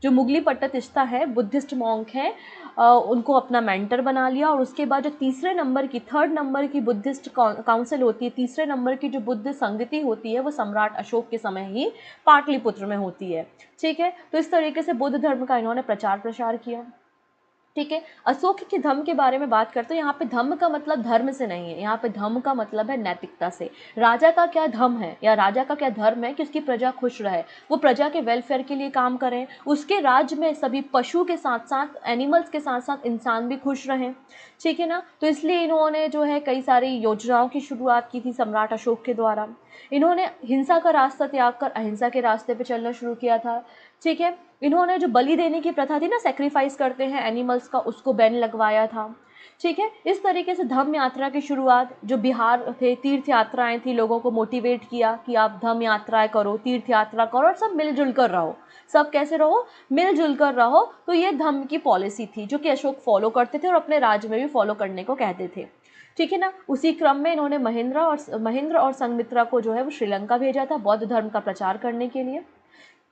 जो मुगली पट्टा तिश्ता है बुद्धिस्ट मॉन्क हैं, उनको अपना मेंटर बना लिया। और उसके बाद जो थर्ड नंबर की बुद्धिस्ट काउंसिल होती है, तीसरे नंबर की जो बुद्ध संगति होती है वो सम्राट अशोक के समय ही पाटलिपुत्र में होती है। ठीक है, तो इस तरीके से बुद्ध धर्म का इन्होंने प्रचार प्रसार किया। ठीक है, अशोक के धम्म के बारे में बात करते हैं। यहाँ पे धम्म का मतलब धर्म से नहीं है, यहाँ पे धम्म का मतलब है नैतिकता से। राजा का क्या धम्म है या राजा का क्या धर्म है कि उसकी प्रजा खुश रहे, वो प्रजा के वेलफेयर के लिए काम करें, उसके राज्य में सभी पशु के साथ साथ एनिमल्स के साथ साथ इंसान भी खुश रहें। ठीक है ना, तो इसलिए इन्होंने जो है कई सारी योजनाओं की शुरुआत की थी सम्राट अशोक के द्वारा। इन्होंने हिंसा का रास्ता त्याग कर अहिंसा के रास्ते पे चलना शुरू किया था। ठीक है, इन्होंने जो बलि देने की प्रथा थी ना, सेक्रीफाइस करते हैं एनिमल्स का, उसको बैन लगवाया था। ठीक है, इस तरीके से धम्म यात्रा की शुरुआत, जो बिहार थे तीर्थ यात्राएं थी, लोगों को मोटिवेट किया कि आप धम्म यात्राएं करो, तीर्थ यात्रा करो और सब मिलजुल कर रहो। सब कैसे रहो, मिलजुल कर रहो। तो ये धम्म की पॉलिसी थी जो कि अशोक फॉलो करते थे और अपने राज्य में भी फॉलो करने को कहते थे। ठीक है ना, उसी क्रम में इन्होंने महेंद्र और संघमित्रा को जो है वो श्रीलंका भेजा था बौद्ध धर्म का प्रचार करने के लिए।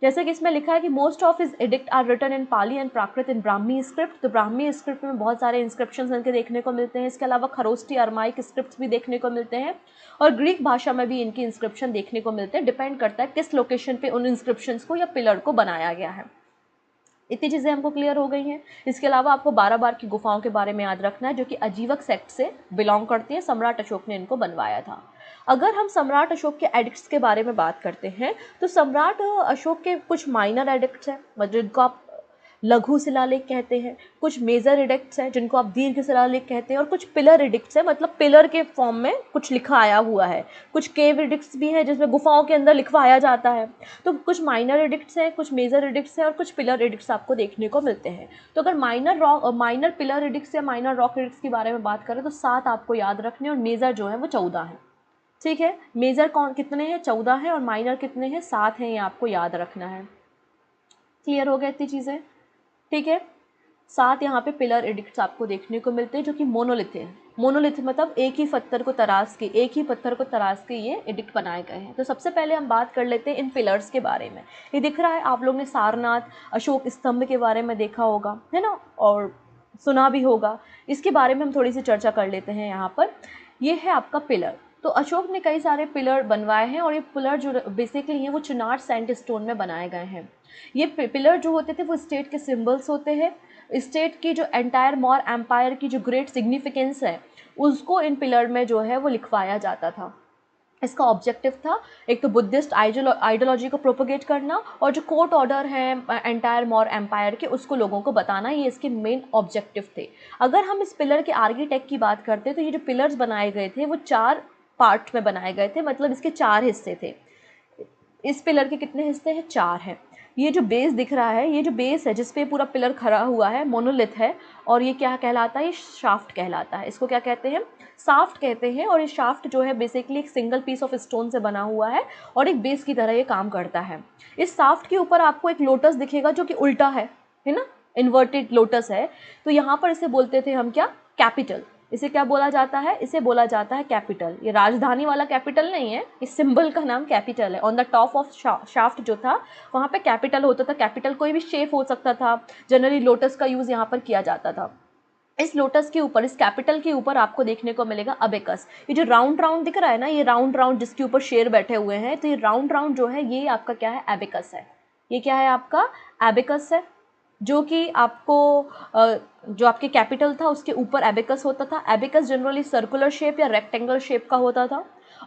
जैसे कि इसमें लिखा है कि most of his edict are written in Pali and Prakrit in Brahmi script. तो ब्राह्मी स्क्रिप्ट में बहुत सारे इंस्क्रिप्शंस इनके देखने को मिलते हैं। इसके अलावा खरोष्टी अरमाइक स्क्रिप्ट्स भी देखने को मिलते हैं और ग्रीक भाषा में भी इनकी इंस्क्रिप्शन देखने को मिलते हैं। डिपेंड करता है किस लोकेशन पे उन इंस्क्रिप्शंस को या पिलर को बनाया गया है। इतनी चीज़ें हमको क्लियर हो गई हैं। इसके अलावा आपको 12 बार की गुफाओं के बारे में याद रखना है जो कि अजीवक सेक्ट से बिलोंग करती हैं। सम्राट अशोक ने इनको बनवाया था। अगर हम सम्राट अशोक के एडिक्ट्स के बारे में बात करते हैं तो सम्राट अशोक के कुछ माइनर एडिक्ट्स हैं मतलब जिनको आप लघु शिलालेख कहते हैं, कुछ मेजर एडिक्ट्स हैं जिनको आप दीर्घ शिलालेख कहते हैं, और कुछ पिलर एडिक्ट्स हैं मतलब पिलर के फॉर्म में कुछ लिखा आया हुआ है। कुछ केव एडिक्ट्स भी हैं जिसमें गुफाओं के अंदर लिखवाया जाता है। तो कुछ माइनर एडिक्ट्स हैं, कुछ मेजर एडिक्ट्स हैं और कुछ पिलर एडिक्ट्स आपको देखने को मिलते हैं। तो अगर माइनर पिलर एडिक्ट्स या माइनर रॉक एडिक्ट्स के बारे में बात करें तो 7 आपको याद रखने और मेजर जो है वो 14 है। ठीक है, मेजर कितने हैं, 14 हैं और माइनर कितने हैं, 7 हैं। ये आपको याद रखना है। क्लियर हो गया इतनी चीज़ें। ठीक है, 7 यहाँ पे पिलर एडिक्ट्स आपको देखने को मिलते हैं जो कि मोनोलिथ है। मोनोलिथ मतलब एक ही पत्थर को तराश के ये एडिक्ट बनाए गए हैं। तो सबसे पहले हम बात कर लेते हैं इन पिलर्स के बारे में। ये दिख रहा है, आप लोग ने सारनाथ अशोक स्तंभ के बारे में देखा होगा, है ना, और सुना भी होगा। इसके बारे में हम थोड़ी सी चर्चा कर लेते हैं यहाँ पर। ये है आपका पिलर। तो अशोक ने कई सारे पिलर बनवाए हैं और ये पिलर जो बेसिकली हैं वो चुनार सैंडस्टोन में बनाए गए हैं। ये पिलर जो होते थे वो स्टेट के सिंबल्स होते हैं। स्टेट की जो एंटायर मौर्य एम्पायर की जो ग्रेट सिग्निफिकेंस है उसको इन पिलर में जो है वो लिखवाया जाता था। इसका ऑब्जेक्टिव था एक तो बुद्धिस्ट आइडियोलॉजी को प्रोपोगेट करना और जो कोर्ट ऑर्डर है एंटायर मौर्य एम्पायर के उसको लोगों को बताना, ये इसके मेन ऑब्जेक्टिव थे। अगर हम इस पिलर के आर्किटेक्ट की बात करते तो ये जो पिलर्स बनाए गए थे वो 4 पार्ट में बनाए गए थे, मतलब इसके 4 हिस्से थे। इस पिलर के कितने हिस्से हैं, 4 हैं। ये जो बेस दिख रहा है, ये जो बेस है जिस पे पूरा पिलर खड़ा हुआ है मोनोलिथ है और ये क्या कहलाता है, ये शाफ्ट कहलाता है। इसको क्या कहते हैं, शाफ्ट कहते हैं। और ये शाफ्ट जो है बेसिकली एक सिंगल पीस ऑफ स्टोन से बना हुआ है और एक बेस की तरह ये काम करता है। इस शाफ्ट के ऊपर आपको एक लोटस दिखेगा जो कि उल्टा है ना, इन्वर्टेड लोटस है। तो यहाँ पर इसे बोलते थे हम क्या, कैपिटल। इसे क्या बोला जाता है, इसे बोला जाता है कैपिटल। ये राजधानी वाला कैपिटल नहीं है, इस सिंबल का नाम कैपिटल है। On the top of shaft जो था वहाँ पे कैपिटल होता था। कैपिटल कोई भी शेप हो सकता था, जनरली लोटस का यूज़ यहाँ पर किया जाता था। इस लोटस के ऊपर, इस कैपिटल के ऊपर आपको देखने को मिलेगा अबेकस। ये जो राउंड राउंड दिख रहा है ना, ये राउंड जिसके ऊपर शेर बैठे हुए हैं, तो ये राउंड जो है ये आपका क्या है, एबेकस है। ये क्या है आपका, एबेकस है, जो कि आपको जो आपके कैपिटल था उसके ऊपर एबेकस होता था। एबेकस जनरली सर्कुलर शेप या रेक्टेंगल शेप का होता था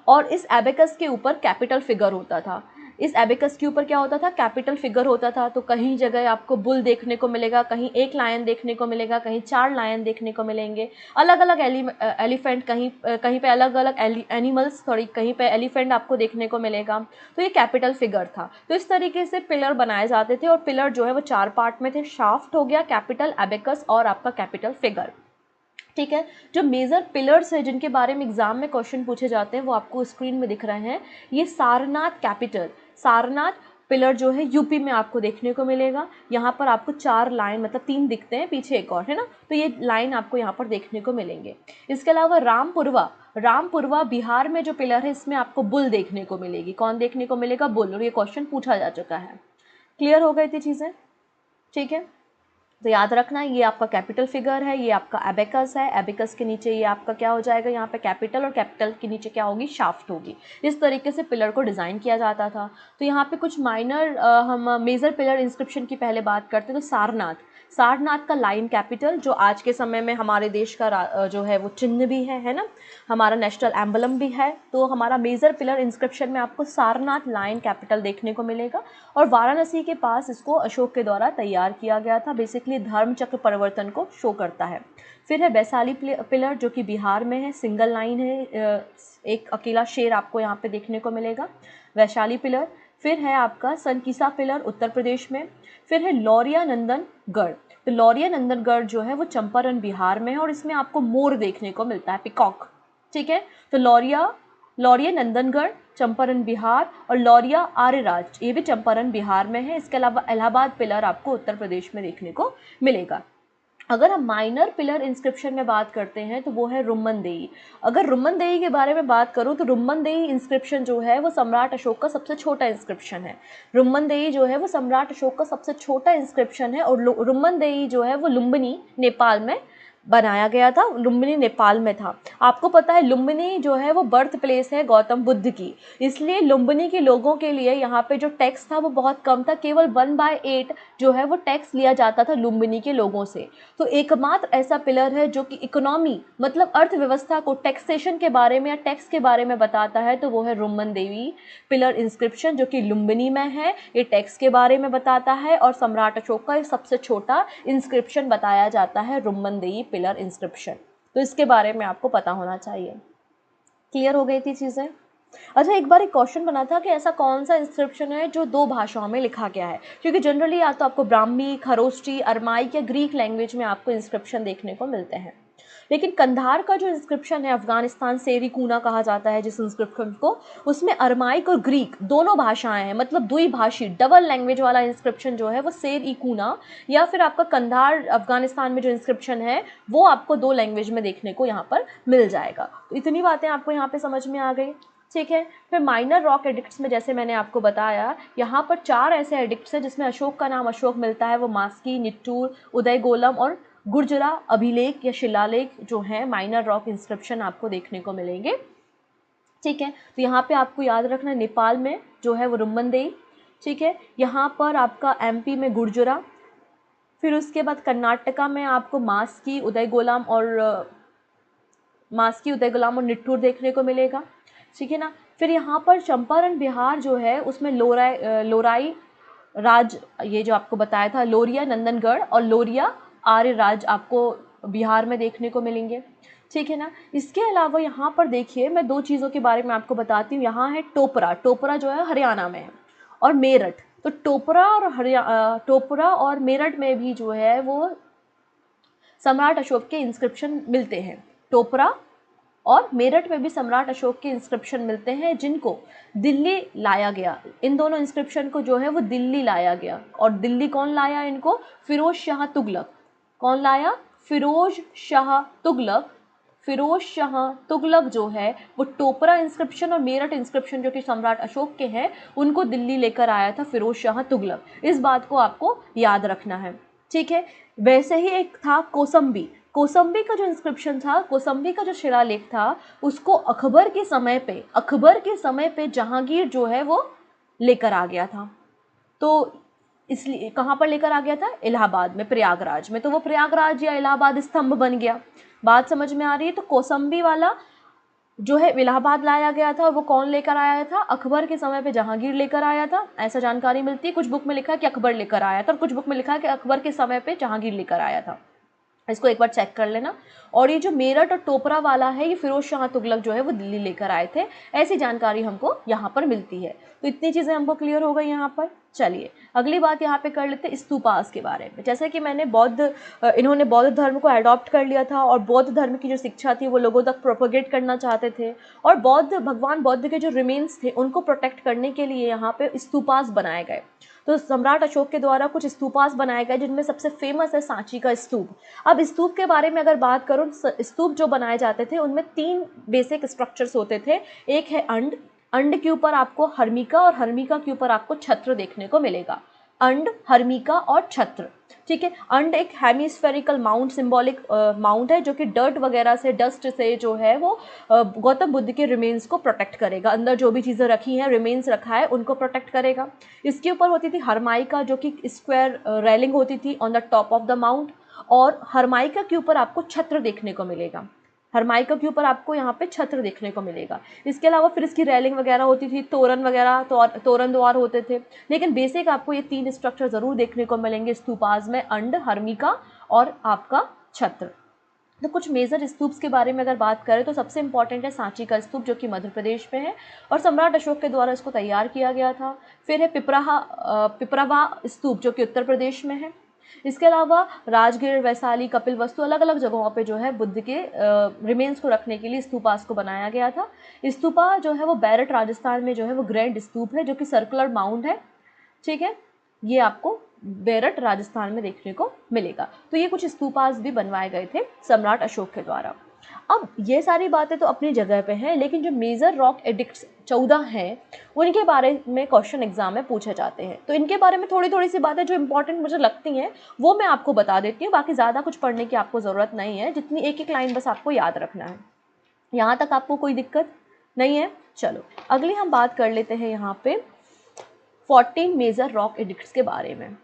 और इस एबेकस के ऊपर कैपिटल फिगर होता था। इस एबेकस के ऊपर क्या होता था, कैपिटल फिगर होता था। तो कहीं जगह आपको बुल देखने को मिलेगा, कहीं एक लायन देखने को मिलेगा, कहीं 4 लायन देखने को मिलेंगे, अलग अलग एलिफेंट, कहीं कहीं पे अलग अलग एनिमल्स, सॉरी कहीं पे एलिफेंट आपको देखने को मिलेगा। तो ये कैपिटल फिगर था। तो इस तरीके से पिलर बनाए जाते थे, और पिलर जो है वो 4 पार्ट में थे, शाफ्ट हो गया, कैपिटल, एबेकस और आपका कैपिटल फिगर। ठीक है, जो मेजर पिलर्स है जिनके बारे में एग्जाम में क्वेश्चन पूछे जाते हैं वो आपको स्क्रीन में दिख रहे हैं। ये सारनाथ कैपिटल, सारनाथ पिलर जो है यूपी में आपको देखने को मिलेगा। यहाँ पर आपको 4 लाइन, मतलब 3 दिखते हैं, पीछे एक और है ना, तो ये लाइन आपको यहाँ पर देखने को मिलेंगे। इसके अलावा रामपुरवा, रामपुरवा बिहार में जो पिलर है इसमें आपको बुल देखने को मिलेगी। कौन देखने को मिलेगा, बुल, और ये क्वेश्चन पूछा जा चुका है। क्लियर हो गई थी चीज़ें? ठीक है, तो याद रखना ये आपका कैपिटल फिगर है, ये आपका एबेकस है, एबेकस के नीचे ये आपका क्या हो जाएगा, यहाँ पे कैपिटल, और कैपिटल के नीचे क्या होगी, शाफ्ट होगी। इस तरीके से पिलर को डिज़ाइन किया जाता था। तो यहाँ पे कुछ माइनर हम मेजर पिलर इंस्क्रिप्शन की पहले बात करते हैं। तो सारनाथ, सारनाथ का लाइन कैपिटल, जो आज के समय में हमारे देश का जो है वो चिन्ह भी है ना, हमारा नेशनल एम्बलम भी है। तो हमारा मेजर पिलर इंस्क्रिप्शन में आपको सारनाथ लाइन कैपिटल देखने को मिलेगा, और वाराणसी के पास इसको अशोक के द्वारा तैयार किया गया था। बेसिकली धर्म चक्र परिवर्तन को शो करता है। फिर है वैशाली पिलर, जो कि बिहार में है, सिंगल लाइन है, एक अकेला शेर आपको यहाँ पे देखने को मिलेगा, वैशाली पिलर। फिर है आपका सनकीसा पिलर उत्तर प्रदेश में। फिर है लौरिया नंदनगढ़, तो लौरिया नंदनगढ़ जो है वो चंपारण बिहार में है, और इसमें आपको मोर देखने को मिलता है, पिकॉक। ठीक है, तो लौरिया नंदनगढ़ चंपारण बिहार, और लौरिया आर्यराज ये भी चंपारण बिहार में है। इसके अलावा इलाहाबाद पिलर आपको उत्तर प्रदेश में देखने को मिलेगा। अगर हम माइनर पिलर इंस्क्रिप्शन में बात करते हैं तो वो है रुम्मनदेही। अगर रुम्मनदेही के बारे में बात करूँ तो रुम्मनदेही इंस्क्रिप्शन जो है वो सम्राट अशोक का सबसे छोटा इंस्क्रिप्शन है। रुम्मनदेही जो है वो सम्राट अशोक का सबसे छोटा इंस्क्रिप्शन है, और रुम्मनदेही जो है वो लुम्बिनी नेपाल में बनाया गया था, लुम्बिनी नेपाल में था। आपको पता है लुम्बिनी जो है वो बर्थ प्लेस है गौतम बुद्ध की, इसलिए लुम्बिनी के लोगों के लिए यहाँ पे जो टैक्स था वो बहुत कम था, केवल 1/8 जो है वो टैक्स लिया जाता था लुम्बिनी के लोगों से। तो एकमात्र ऐसा पिलर है जो कि इकोनॉमी, मतलब अर्थव्यवस्था को टैक्सेशन के बारे में या टैक्स के बारे में बताता है, तो वो है रुम्मनदेही पिलर इंस्क्रिप्शन, जो कि लुम्बिनी में है। ये टैक्स के बारे में बताता है, और सम्राट अशोक का सबसे छोटा इंस्क्रिप्शन बताया जाता है रुम्मनदेही पिलर इंस्क्रिप्शन। तो इसके बारे में आपको पता होना चाहिए। क्लियर हो गई थी चीज़ें? अच्छा, एक बार एक क्वेश्चन बना था कि ऐसा कौन सा इंस्क्रिप्शन है जो 2 भाषाओं में लिखा गया है, क्योंकि जनरली या तो आपको ब्राह्मी, खरोष्टी, अरमाइक या ग्रीक लैंग्वेज में आपको इंस्क्रिप्शन देखने को मिलते हैं। लेकिन कंधार का जो इंस्क्रिप्शन है, अफगानिस्तान सेरिकूना कहा जाता है जिस इंस्क्रिप्शन को, उसमें अरमाइक और ग्रीक दोनों भाषाएं हैं, मतलब द्विभाषी डबल लैंग्वेज वाला इंस्क्रिप्शन जो है वो सेरिकूना, या फिर आपका कंधार अफगानिस्तान में जो इंस्क्रिप्शन है वो आपको 2 लैंग्वेज में देखने को यहाँ पर मिल जाएगा। तो इतनी बातें आपको यहाँ पे समझ में आ गई। ठीक है, फिर माइनर रॉक एडिक्ट्स में जैसे मैंने आपको बताया, यहाँ पर 4 ऐसे एडिक्ट्स हैं जिसमें अशोक का नाम अशोक मिलता है। वो मास्की, निट्टूर, उदयगोलम और गुर्जरा अभिलेख या शिलालेख जो हैं माइनर रॉक इंस्क्रिप्शन आपको देखने को मिलेंगे। ठीक है, तो यहाँ पे आपको याद रखना, नेपाल में जो है वो रुम्मनदेही। ठीक है, यहाँ पर आपका एमपी में गुर्जरा, फिर उसके बाद कर्नाटका में आपको मास्की, उदयगोलम और निट्टूर देखने को मिलेगा। ठीक है ना, फिर यहाँ पर चंपारण बिहार जो है उसमें लोराई राज, ये जो आपको बताया था, लोरिया नंदनगढ़ और लोरिया आर्य राज आपको बिहार में देखने को मिलेंगे। ठीक है ना, इसके अलावा यहाँ पर देखिए मैं 2 चीज़ों के बारे में आपको बताती हूँ। यहाँ है टोपरा, टोपरा जो है हरियाणा में है, और मेरठ। तो टोपरा और मेरठ में भी जो है वो सम्राट अशोक के इंस्क्रिप्शन मिलते हैं। टोपरा और मेरठ में भी सम्राट अशोक के इंस्क्रिप्शन मिलते हैं, जिनको दिल्ली लाया गया। इन दोनों इंस्क्रिप्शन को जो है वो दिल्ली लाया गया, और दिल्ली कौन लाया इनको, फिरोज शाह तुगलक। कौन लाया, फिरोज शाह तुगलक। फिरोज शाह तुगलक जो है वो टोपरा इंस्क्रिप्शन और मेरठ इंस्क्रिप्शन जो कि सम्राट अशोक के हैं उनको दिल्ली लेकर आया था फिरोज शाह तुगलक। इस बात को आपको याद रखना है। ठीक है, वैसे ही एक था कोसंबी। कोसंबी का जो इंस्क्रिप्शन था, कोसंबी का जो शिलालेख था, उसको अकबर के समय पे जहांगीर जो है वो लेकर आ गया था। तो इसलिए कहाँ पर लेकर आ गया था, इलाहाबाद में, प्रयागराज में। तो वो प्रयागराज या इलाहाबाद स्तंभ बन गया। बात समझ में आ रही है? तो कोसंबी वाला जो है इलाहाबाद लाया गया था, वो कौन लेकर आया था? अकबर के समय पे जहांगीर लेकर आया था, ऐसा जानकारी मिलती है। कुछ बुक में लिखा है कि अकबर लेकर आया था और कुछ बुक में लिखा है कि अकबर के समय पे जहांगीर लेकर आया था। इसको एक बार चेक कर लेना। और ये जो मेरठ और टोपरा वाला है, ये फिरोज शाह तुगलक जो है वो दिल्ली लेकर आए थे, ऐसी जानकारी हमको यहाँ पर मिलती है। तो इतनी चीज़ें हमको क्लियर हो गई यहाँ पर। चलिए अगली बात यहाँ पे कर लेते हैं स्तूपास के बारे में। जैसे कि मैंने इन्होंने बौद्ध धर्म को अडॉप्ट कर लिया था और बौद्ध धर्म की जो शिक्षा थी वो लोगों तक प्रोपोगेट करना चाहते थे, और भगवान बौद्ध के जो रिमेन्स थे उनको प्रोटेक्ट करने के लिए यहाँ पे स्तूपास बनाए गए। तो सम्राट अशोक के द्वारा कुछ स्तूपास बनाए गए, जिनमें सबसे फेमस है सांची का स्तूप। अब स्तूप के बारे में अगर बात करूँ, स्तूप जो बनाए जाते थे उनमें 3 बेसिक स्ट्रक्चर्स होते थे। एक है अंड, अंड के ऊपर आपको हर्मिका और हर्मिका के ऊपर आपको छत्र देखने को मिलेगा। अंड, हर्मिका और छत्र, ठीक है। अंड एक हेमिस्फेरिकल माउंट, सिंबॉलिक माउंट है, जो कि डर्ट वगैरह से, डस्ट से जो है वो गौतम बुद्ध के रिमेन्स को प्रोटेक्ट करेगा। अंदर जो भी चीज़ें रखी हैं, रिमेन्स रखा है, उनको प्रोटेक्ट करेगा। इसके ऊपर होती थी हर्माइका, जो कि स्क्वायर रेलिंग होती थी on the top of the mount, और हर्माइका के ऊपर आपको छत्र देखने को मिलेगा। हर्माइका के ऊपर आपको यहाँ पे छत्र देखने को मिलेगा। इसके अलावा फिर इसकी रेलिंग वगैरह होती थी, तोरण वगैरह, तोरण द्वार होते थे। लेकिन बेसिक आपको ये 3 स्ट्रक्चर ज़रूर देखने को मिलेंगे स्तूपास में, अंड, हर्मिका और आपका छत्र। तो कुछ मेजर स्तूप्स के बारे में अगर बात करें तो सबसे इंपॉर्टेंट है सांची का स्तूप, जो कि मध्य प्रदेश में है और सम्राट अशोक के द्वारा इसको तैयार किया गया था। फिर है पिपरावा स्तूप, जो कि उत्तर प्रदेश में है। इसके अलावा राजगीर, वैशाली, कपिलवस्तु, अलग अलग जगहों पे जो है बुद्ध के रिमेन्स को रखने के लिए स्तूपास को बनाया गया था। स्तूपा जो है वो बैरट राजस्थान में जो है वो ग्रैंड स्तूप है, जो कि सर्कुलर माउंट है, ठीक है। ये आपको बैरट राजस्थान में देखने को मिलेगा। तो ये कुछ स्तूपास भी बनवाए गए थे सम्राट अशोक के द्वारा। अब ये सारी बातें तो अपनी जगह पे हैं, लेकिन जो मेजर रॉक एडिक्ट्स 14 हैं उनके बारे में क्वेश्चन एग्जाम में पूछे जाते हैं। तो इनके बारे में थोड़ी थोड़ी सी बातें जो इंपॉर्टेंट मुझे लगती हैं वो मैं आपको बता देती हूँ। बाकी ज़्यादा कुछ पढ़ने की आपको ज़रूरत नहीं है, जितनी एक एक लाइन बस आपको याद रखना है। यहाँ तक आपको कोई दिक्कत नहीं है? चलो अगली हम बात कर लेते हैं यहाँ पे 14 मेजर रॉक एडिक्ट्स के बारे में।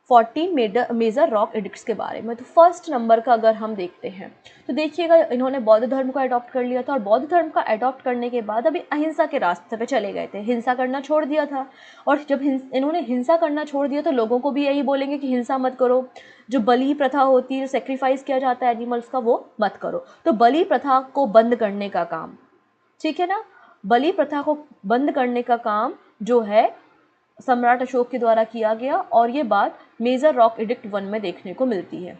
14 मेजर रॉक एडिक्ट्स के बारे में। तो फर्स्ट नंबर का अगर हम देखते हैं तो देखिएगा, इन्होंने बौद्ध धर्म को अडॉप्ट कर लिया था और बौद्ध धर्म का अडॉप्ट करने के बाद अभी अहिंसा के रास्ते पे चले गए थे, हिंसा करना छोड़ दिया था। और जब इन्होंने हिंसा करना छोड़ दिया तो लोगों को भी यही बोलेंगे कि हिंसा मत करो, जो बलि प्रथा होती है, जो सेक्रीफाइस किया जाता है एनिमल्स का, वो मत करो। तो बलि प्रथा को बंद करने का काम, ठीक है ना, बलि प्रथा को बंद करने का काम जो है सम्राट अशोक के द्वारा किया गया, और ये बात मेजर रॉक एडिक्ट 1 में देखने को मिलती है।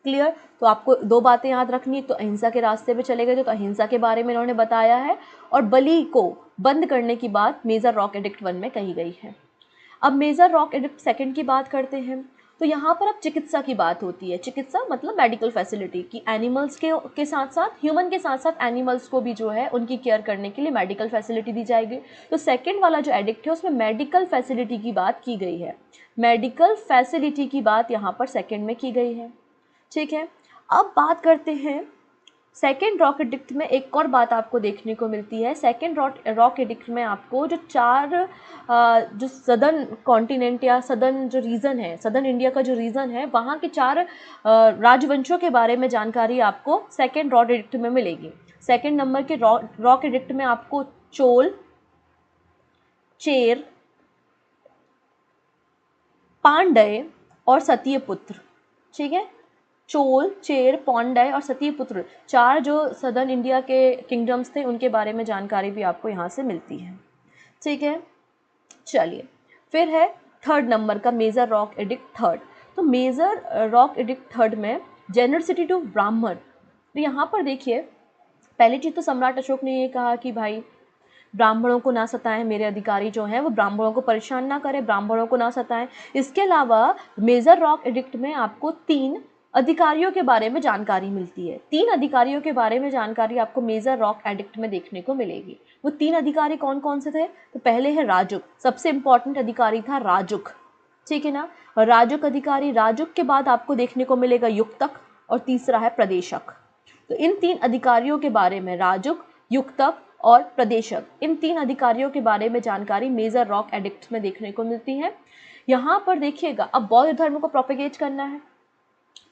क्लियर? तो आपको 2 बातें याद रखनी है। तो अहिंसा के रास्ते पे चले गए थे, तो अहिंसा के बारे में इन्होंने बताया है, और बलि को बंद करने की बात मेजर रॉक एडिक्ट 1 में कही गई है। अब मेजर रॉक एडिक्ट 2 की बात करते हैं। तो यहाँ पर अब चिकित्सा की बात होती है। चिकित्सा मतलब मेडिकल फैसिलिटी की, एनिमल्स के साथ साथ, ह्यूमन के साथ साथ एनिमल्स को भी जो है उनकी केयर करने के लिए मेडिकल फैसिलिटी दी जाएगी। तो सेकंड वाला जो एडिक्ट है उसमें मेडिकल फैसिलिटी की बात की गई है। मेडिकल फैसिलिटी की बात यहाँ पर सेकंड में की गई है, ठीक है। अब बात करते हैं सेकेंड रॉक एडिक्ट में। एक और बात आपको देखने को मिलती है। सेकेंड रॉक एडिक्ट में आपको जो 4 जो सदर्न कॉन्टिनेंट या सदर्न जो रीजन है, सदर्न इंडिया का जो रीजन है, वहाँ के 4 राजवंशों के बारे में जानकारी आपको सेकेंड रॉक एडिक्ट में मिलेगी। सेकेंड नंबर के रॉक एडिक्ट में आपको चोल, चेर, पांड्य और सतीपुत्र, ठीक है। चोल, चेर, पांड्य और सतीपुत्र, 4 जो सदर्न इंडिया के किंगडम्स थे, उनके बारे में जानकारी भी आपको यहाँ से मिलती है, ठीक है। चलिए फिर है थर्ड नंबर का मेजर रॉक एडिक्ट 3। तो मेजर रॉक एडिक्ट 3 में जेनरसिटी टू ब्राह्मण। तो यहाँ पर देखिए, पहली चीज़ तो सम्राट अशोक ने ये कहा कि भाई ब्राह्मणों को ना सताएं, मेरे अधिकारी जो हैं वो ब्राह्मणों को परेशान ना करें, ब्राह्मणों को ना सताएं। इसके अलावा मेजर रॉक एडिक्ट में आपको 3 अधिकारियों के बारे में जानकारी मिलती है। 3 अधिकारियों के बारे में जानकारी आपको मेजर रॉक एडिक्ट में देखने को मिलेगी। वो 3 अधिकारी कौन कौन से थे? तो पहले है राजुक, सबसे इंपॉर्टेंट अधिकारी था राजुक, ठीक है ना। राजुक अधिकारी, राजुक के बाद आपको देखने को मिलेगा युक्तक, और तीसरा है प्रदेशक। तो इन 3 अधिकारियों के बारे में, राजुक, युक्तक और प्रदेशक, इन 3 अधिकारियों के बारे में जानकारी मेजर रॉक एडिक्ट में देखने को मिलती है। यहाँ पर देखिएगा, अब बौद्ध धर्म को प्रोपेगेट करना है,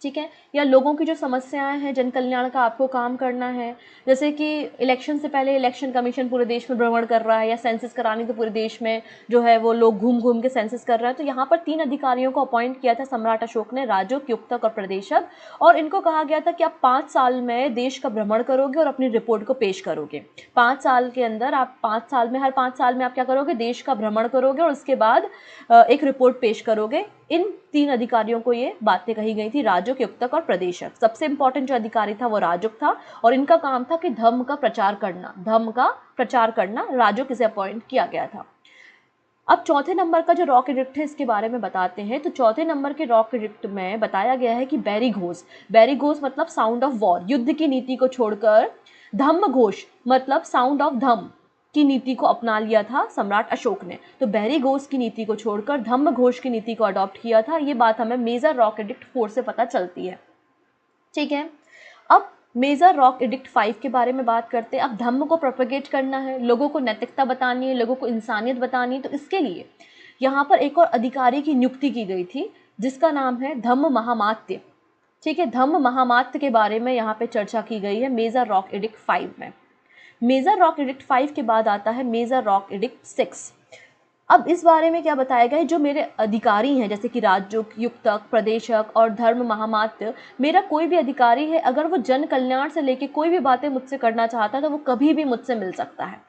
ठीक है, या लोगों की जो समस्याएं हैं, जन कल्याण का आपको काम करना है। जैसे कि इलेक्शन से पहले इलेक्शन कमीशन पूरे देश में भ्रमण कर रहा है, या सेंसस करानी तो पूरे देश में जो है वो लोग घूम घूम के सेंसस कर रहे हैं। तो यहाँ पर 3 अधिकारियों को अपॉइंट किया था सम्राट अशोक ने, राजक, युक्तक और प्रदेशक, और इनको कहा गया था कि आप 5 साल में देश का भ्रमण करोगे और अपनी रिपोर्ट को पेश करोगे। 5 साल के अंदर आप 5 साल में, हर 5 साल में आप क्या करोगे, देश का भ्रमण करोगे और उसके बाद एक रिपोर्ट पेश करोगे। इन 3 अधिकारियों को ये बातें कही गई थी, राजक, युक्तक और प्रदेशक। सबसे इंपॉर्टेंट जो अधिकारी था वो राजक था, और इनका काम था कि धर्म का प्रचार करना। राजक इसे अपॉइंट किया गया था। अब चौथे नंबर का जो रॉक एडिक्ट है, इसके बारे में बताते हैं। तो चौथे नंबर के रॉक एडिक्ट में बताया गया है कि बैरी घोष मतलब साउंड ऑफ वॉर, युद्ध की नीति को छोड़कर धम्म घोष मतलब साउंड ऑफ धम्म की नीति को अपना लिया था सम्राट अशोक ने। तो बैरी घोष की नीति को छोड़कर धम्म घोष की नीति को अडॉप्ट किया था। ये बात हमें मेजर रॉक एडिक्ट 4 से पता चलती है। ठीक है, अब मेजर रॉक एडिक्ट 5 के बारे में बात करते हैं। अब धम्म को प्रोपेगेट करना है, लोगों को नैतिकता बतानी है, लोगों को इंसानियत बतानी है। तो इसके लिए यहाँ पर एक और अधिकारी की नियुक्ति की गई थी, जिसका नाम है धम्म महामात्य। ठीक है, धम्म महामात्य के बारे में यहाँ पे चर्चा की गई है मेजर रॉक एडिक्ट 5 में। मेजर रॉक एडिक्ट 5 के बाद आता है मेजर रॉक एडिक्ट 6। अब इस बारे में क्या बताया गया है, जो मेरे अधिकारी हैं जैसे कि राजक, युक्तक, प्रदेशक और धर्म महामात्य, मेरा कोई भी अधिकारी है, अगर वो जन कल्याण से लेके कोई भी बातें मुझसे करना चाहता है तो वो कभी भी मुझसे मिल सकता है।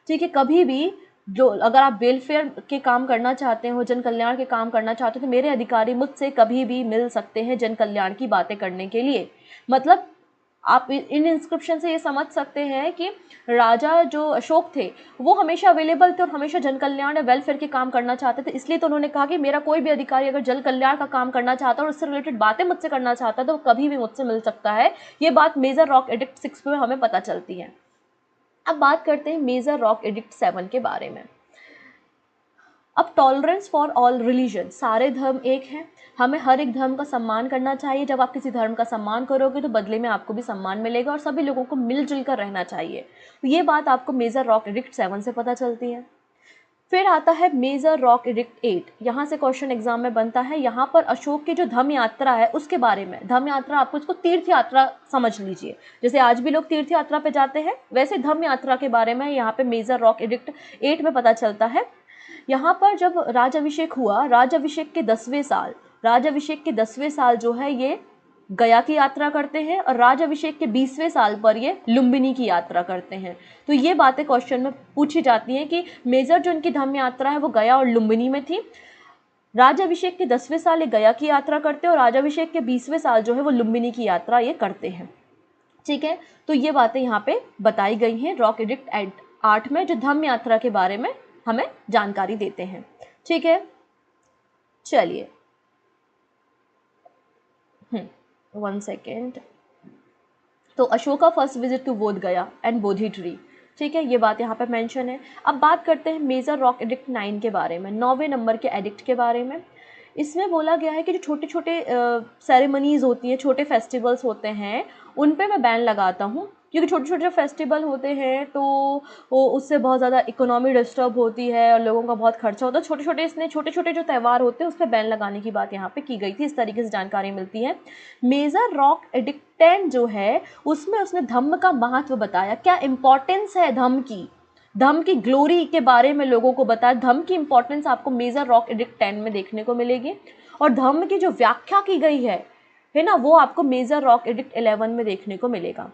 ठीक है, कभी भी, जो अगर आप वेलफेयर के काम करना चाहते हो, जन कल्याण के काम करना चाहते हो, तो मेरे अधिकारी मुझसे कभी भी मिल सकते हैं जन कल्याण की बातें करने के लिए। मतलब आप इन इंस्क्रिप्शन से ये समझ सकते हैं कि राजा जो अशोक थे वो हमेशा अवेलेबल थे और हमेशा जन कल्याण या वेलफेयर के काम करना चाहते थे। इसलिए तो उन्होंने कहा कि मेरा कोई भी अधिकारी अगर जन कल्याण का काम करना चाहता है और उससे रिलेटेड बातें मुझसे करना चाहता है तो वो कभी भी मुझसे मिल सकता है। ये बात मेजर रॉक एडिक्ट 6 में हमें पता चलती है। अब बात करते हैं मेजर रॉक एडिक्ट 7 के बारे में। अब टॉलरेंस फॉर ऑल रिलीजन, सारे धर्म एक हैं, हमें हर एक धर्म का सम्मान करना चाहिए। जब आप किसी धर्म का सम्मान करोगे तो बदले में आपको भी सम्मान मिलेगा और सभी लोगों को मिलजुल कर रहना चाहिए। तो ये बात आपको मेजर रॉक एडिक्ट 7 से पता चलती है। फिर आता है मेजर रॉक एडिक्ट 8। यहाँ से क्वेश्चन एग्जाम में बनता है। यहाँ पर अशोक की जो धम्म यात्रा है उसके बारे में, धम्म यात्रा आपको इसको तीर्थ यात्रा समझ लीजिए, जैसे आज भी लोग तीर्थ यात्रा पे जाते हैं वैसे धम्म यात्रा के बारे में यहाँ पे मेजर रॉक एडिक्ट 8 में पता चलता है। यहाँ पर जब राजाभिषेक हुआ, राजाभिषेक के 10वें साल जो है ये गया की यात्रा करते हैं और राजाभिषेक के 20वें साल पर ये लुम्बिनी की यात्रा करते हैं। तो ये बातें क्वेश्चन में पूछी जाती हैं कि मेजर जो इनकी धम्म यात्रा है वो गया और लुम्बिनी में थी। राजाभिषेक के 10वें साल ये गया की यात्रा करते हैं और राजाभिषेक के 20वें साल जो है वो लुम्बिनी की यात्रा ये करते हैं। ठीक है, तो ये बातें यहाँ पे बताई गई हैं रॉक एडिक्ट 8 में, जो धम्म यात्रा के बारे में हमें जानकारी देते हैं। ठीक है, चलिए 1 सेकेंड। तो अशोका फर्स्ट विजिट टू बोध गया एंड बोधि ट्री। ठीक है, ये बात यहाँ पे मेंशन है। अब बात करते हैं मेजर रॉक एडिक्ट 9 के बारे में, 9वें नंबर के एडिक्ट के बारे में। इसमें बोला गया है कि जो छोटे छोटे सेरेमनीज़ होती हैं, छोटे फेस्टिवल्स होते हैं, उन पे मैं बैन लगाता हूँ, क्योंकि छोटे छोटे जो फेस्टिवल होते हैं तो वो उससे बहुत ज़्यादा इकोनॉमी डिस्टर्ब होती है और लोगों का बहुत खर्चा होता है। छोटे छोटे जो त्यौहार होते हैं उस पर बैन लगाने की बात यहाँ पे की गई थी। इस तरीके से जानकारी मिलती है। मेजर रॉक एडिक्ट 10 जो है उसमें उसने धम्म का महत्व बताया, क्या इंपॉर्टेंस है धम्म की ग्लोरी के बारे में लोगों को बताया। धम्म की इंपॉर्टेंस आपको मेजर रॉक एडिक्ट 10 में देखने को मिलेगी और धम्म की जो व्याख्या की गई है ना, वो आपको मेजर रॉक एडिक्ट 11 में देखने को मिलेगा।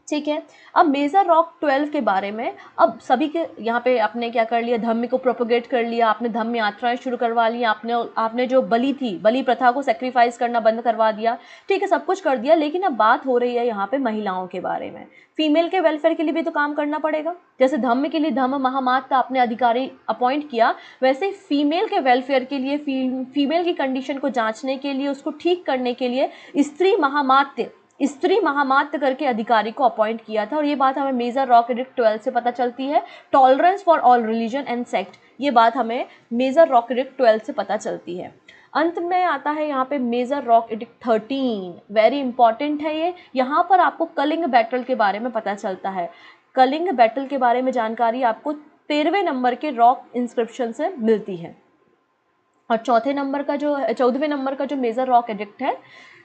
ठीक है, अब मेजर रॉक 12 के बारे में, अब सभी के यहाँ पे आपने क्या कर लिया, धम्म को प्रोपोगेट कर लिया, आपने धम्म यात्राएं शुरू करवा ली, आपने जो बलि प्रथा को सेक्रीफाइस करना बंद करवा दिया। ठीक है, सब कुछ कर दिया, लेकिन अब बात हो रही है यहाँ पे महिलाओं के बारे में। फीमेल के वेलफेयर के लिए भी तो काम करना पड़ेगा। जैसे धम्म के लिए धम्म महामात्य आपने अधिकारी अपॉइंट किया, वैसे फीमेल के वेलफेयर के लिए, फीमेल की कंडीशन को जांचने के लिए, उसको ठीक करने के लिए स्त्री महामात्य करके अधिकारी को अपॉइंट किया था। और ये बात हमें मेजर रॉक एडिक्ट 12 से पता चलती है। Tolerance for all religion and sect, ये बात हमें मेजर रॉक एडिक्ट 12 से पता चलती है। अंत में आता है यहाँ पे major rock edict 13, very important है ये। यहाँ पर आपको कलिंग बैटल के बारे में पता चलता है। कलिंग बैटल के बारे में जानकारी आपको 13वें नंबर के रॉक इंस्क्रिप्शन से मिलती है। और चौथे नंबर का जो 14वें नंबर का जो मेजर रॉक एडिक्ट है,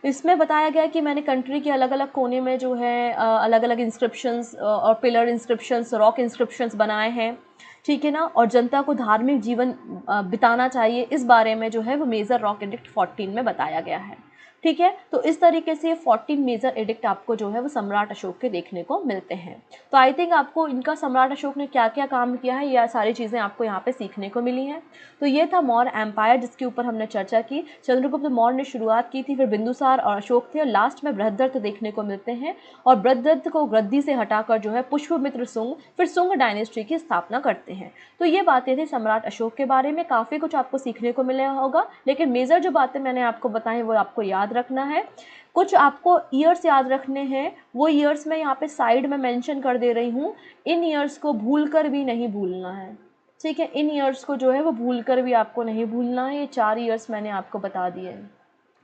इसमें बताया गया है कि मैंने कंट्री के अलग अलग कोने में जो है अलग अलग इंस्क्रिप्शंस और पिलर इंस्क्रिप्शंस, रॉक इंस्क्रिप्शंस बनाए हैं, ठीक है ना, और जनता को धार्मिक जीवन बिताना चाहिए, इस बारे में जो है वो मेजर रॉक एडिक्ट 14 में बताया गया है, ठीक है। तो इस तरीके से 14 मेजर एडिक्ट आपको जो है वो सम्राट अशोक के देखने को मिलते हैं। तो आई थिंक आपको इनका सम्राट अशोक ने क्या क्या काम किया है, यह सारी चीज़ें आपको यहाँ पे सीखने को मिली हैं। तो ये था मौर्य एम्पायर जिसके ऊपर हमने चर्चा की। चंद्रगुप्त मौर्य ने शुरुआत की थी, फिर बिंदुसार और अशोक थे, और लास्ट में बृहद्रथ देखने को मिलते हैं। और बृहद्रथ को गद्दी से हटाकर जो है पुष्पमित्र सुंग, फिर सुंग डायनेस्टी की स्थापना करते हैं। तो ये बातें थी सम्राट अशोक के बारे में। काफ़ी कुछ आपको सीखने को मिला होगा, लेकिन मेजर जो बातें मैंने आपको बताई वो आपको याद रखना है। कुछ आपको ईयर्स याद रखने हैं, वो ईयर्स मैं यहाँ पे साइड में मेंशन कर दे रही हूँ। इन ईयर्स को भूल कर भी नहीं भूलना है, ठीक है। इन ईयर्स को जो है वो भूल कर भी आपको नहीं भूलना है। ये 4 ईयर्स मैंने आपको बता दिए हैं,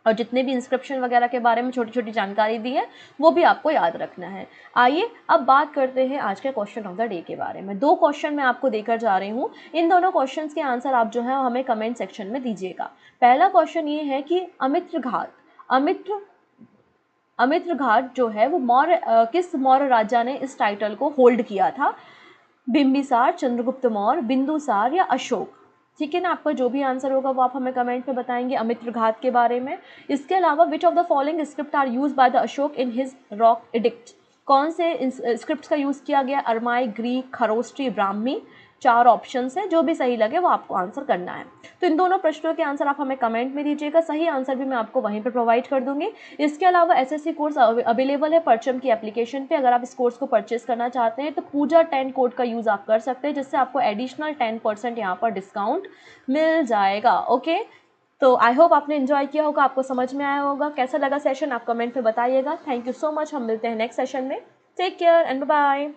और जितने भी इंस्क्रिप्शन वगैरह के बारे में छोटी छोटी जानकारी दी है वो भी आपको याद रखना है। आइए अब बात करते हैं आज के क्वेश्चन ऑफ द डे के बारे में। 2 क्वेश्चन मैं आपको देकर जा रही हूँ, इन दोनों क्वेश्चंस के आंसर आप जो है हमें कमेंट सेक्शन में दीजिएगा। पहला क्वेश्चन ये है कि अमित्र घाट जो है वो किस मौर्य राजा ने इस टाइटल को होल्ड किया था? बिंबिसार, चंद्रगुप्त मौर्य, बिंदुसार या अशोक? ठीक है ना, आपका जो भी आंसर होगा वो आप हमें कमेंट में बताएंगे अमित्र घात के बारे में। इसके अलावा which of the following script are use by the Ashoka in his rock edict? कौन से स्क्रिप्ट का यूज किया गया? Aramaic, Greek, Kharoshthi, Brahmi? 4 options हैं, जो भी सही लगे वो आपको आंसर करना है। तो इन दोनों प्रश्नों के आंसर आप हमें कमेंट में दीजिएगा, सही आंसर भी मैं आपको वहीं पर प्रोवाइड कर दूंगी। इसके अलावा एसएससी कोर्स अवेलेबल है परचम की एप्लीकेशन पे। अगर आप इस कोर्स को परचेस करना चाहते हैं तो पूजा 10 कोड का यूज़ आप कर सकते हैं, जिससे आपको एडिशनल 10% यहाँ पर डिस्काउंट मिल जाएगा। ओके, तो आई होप आपने एंजॉय किया होगा, आपको समझ में आया होगा। कैसा लगा सेशन आप कमेंट में बताइएगा। थैंक यू सो मच, हम मिलते हैं नेक्स्ट सेशन में। Take care and bye bye.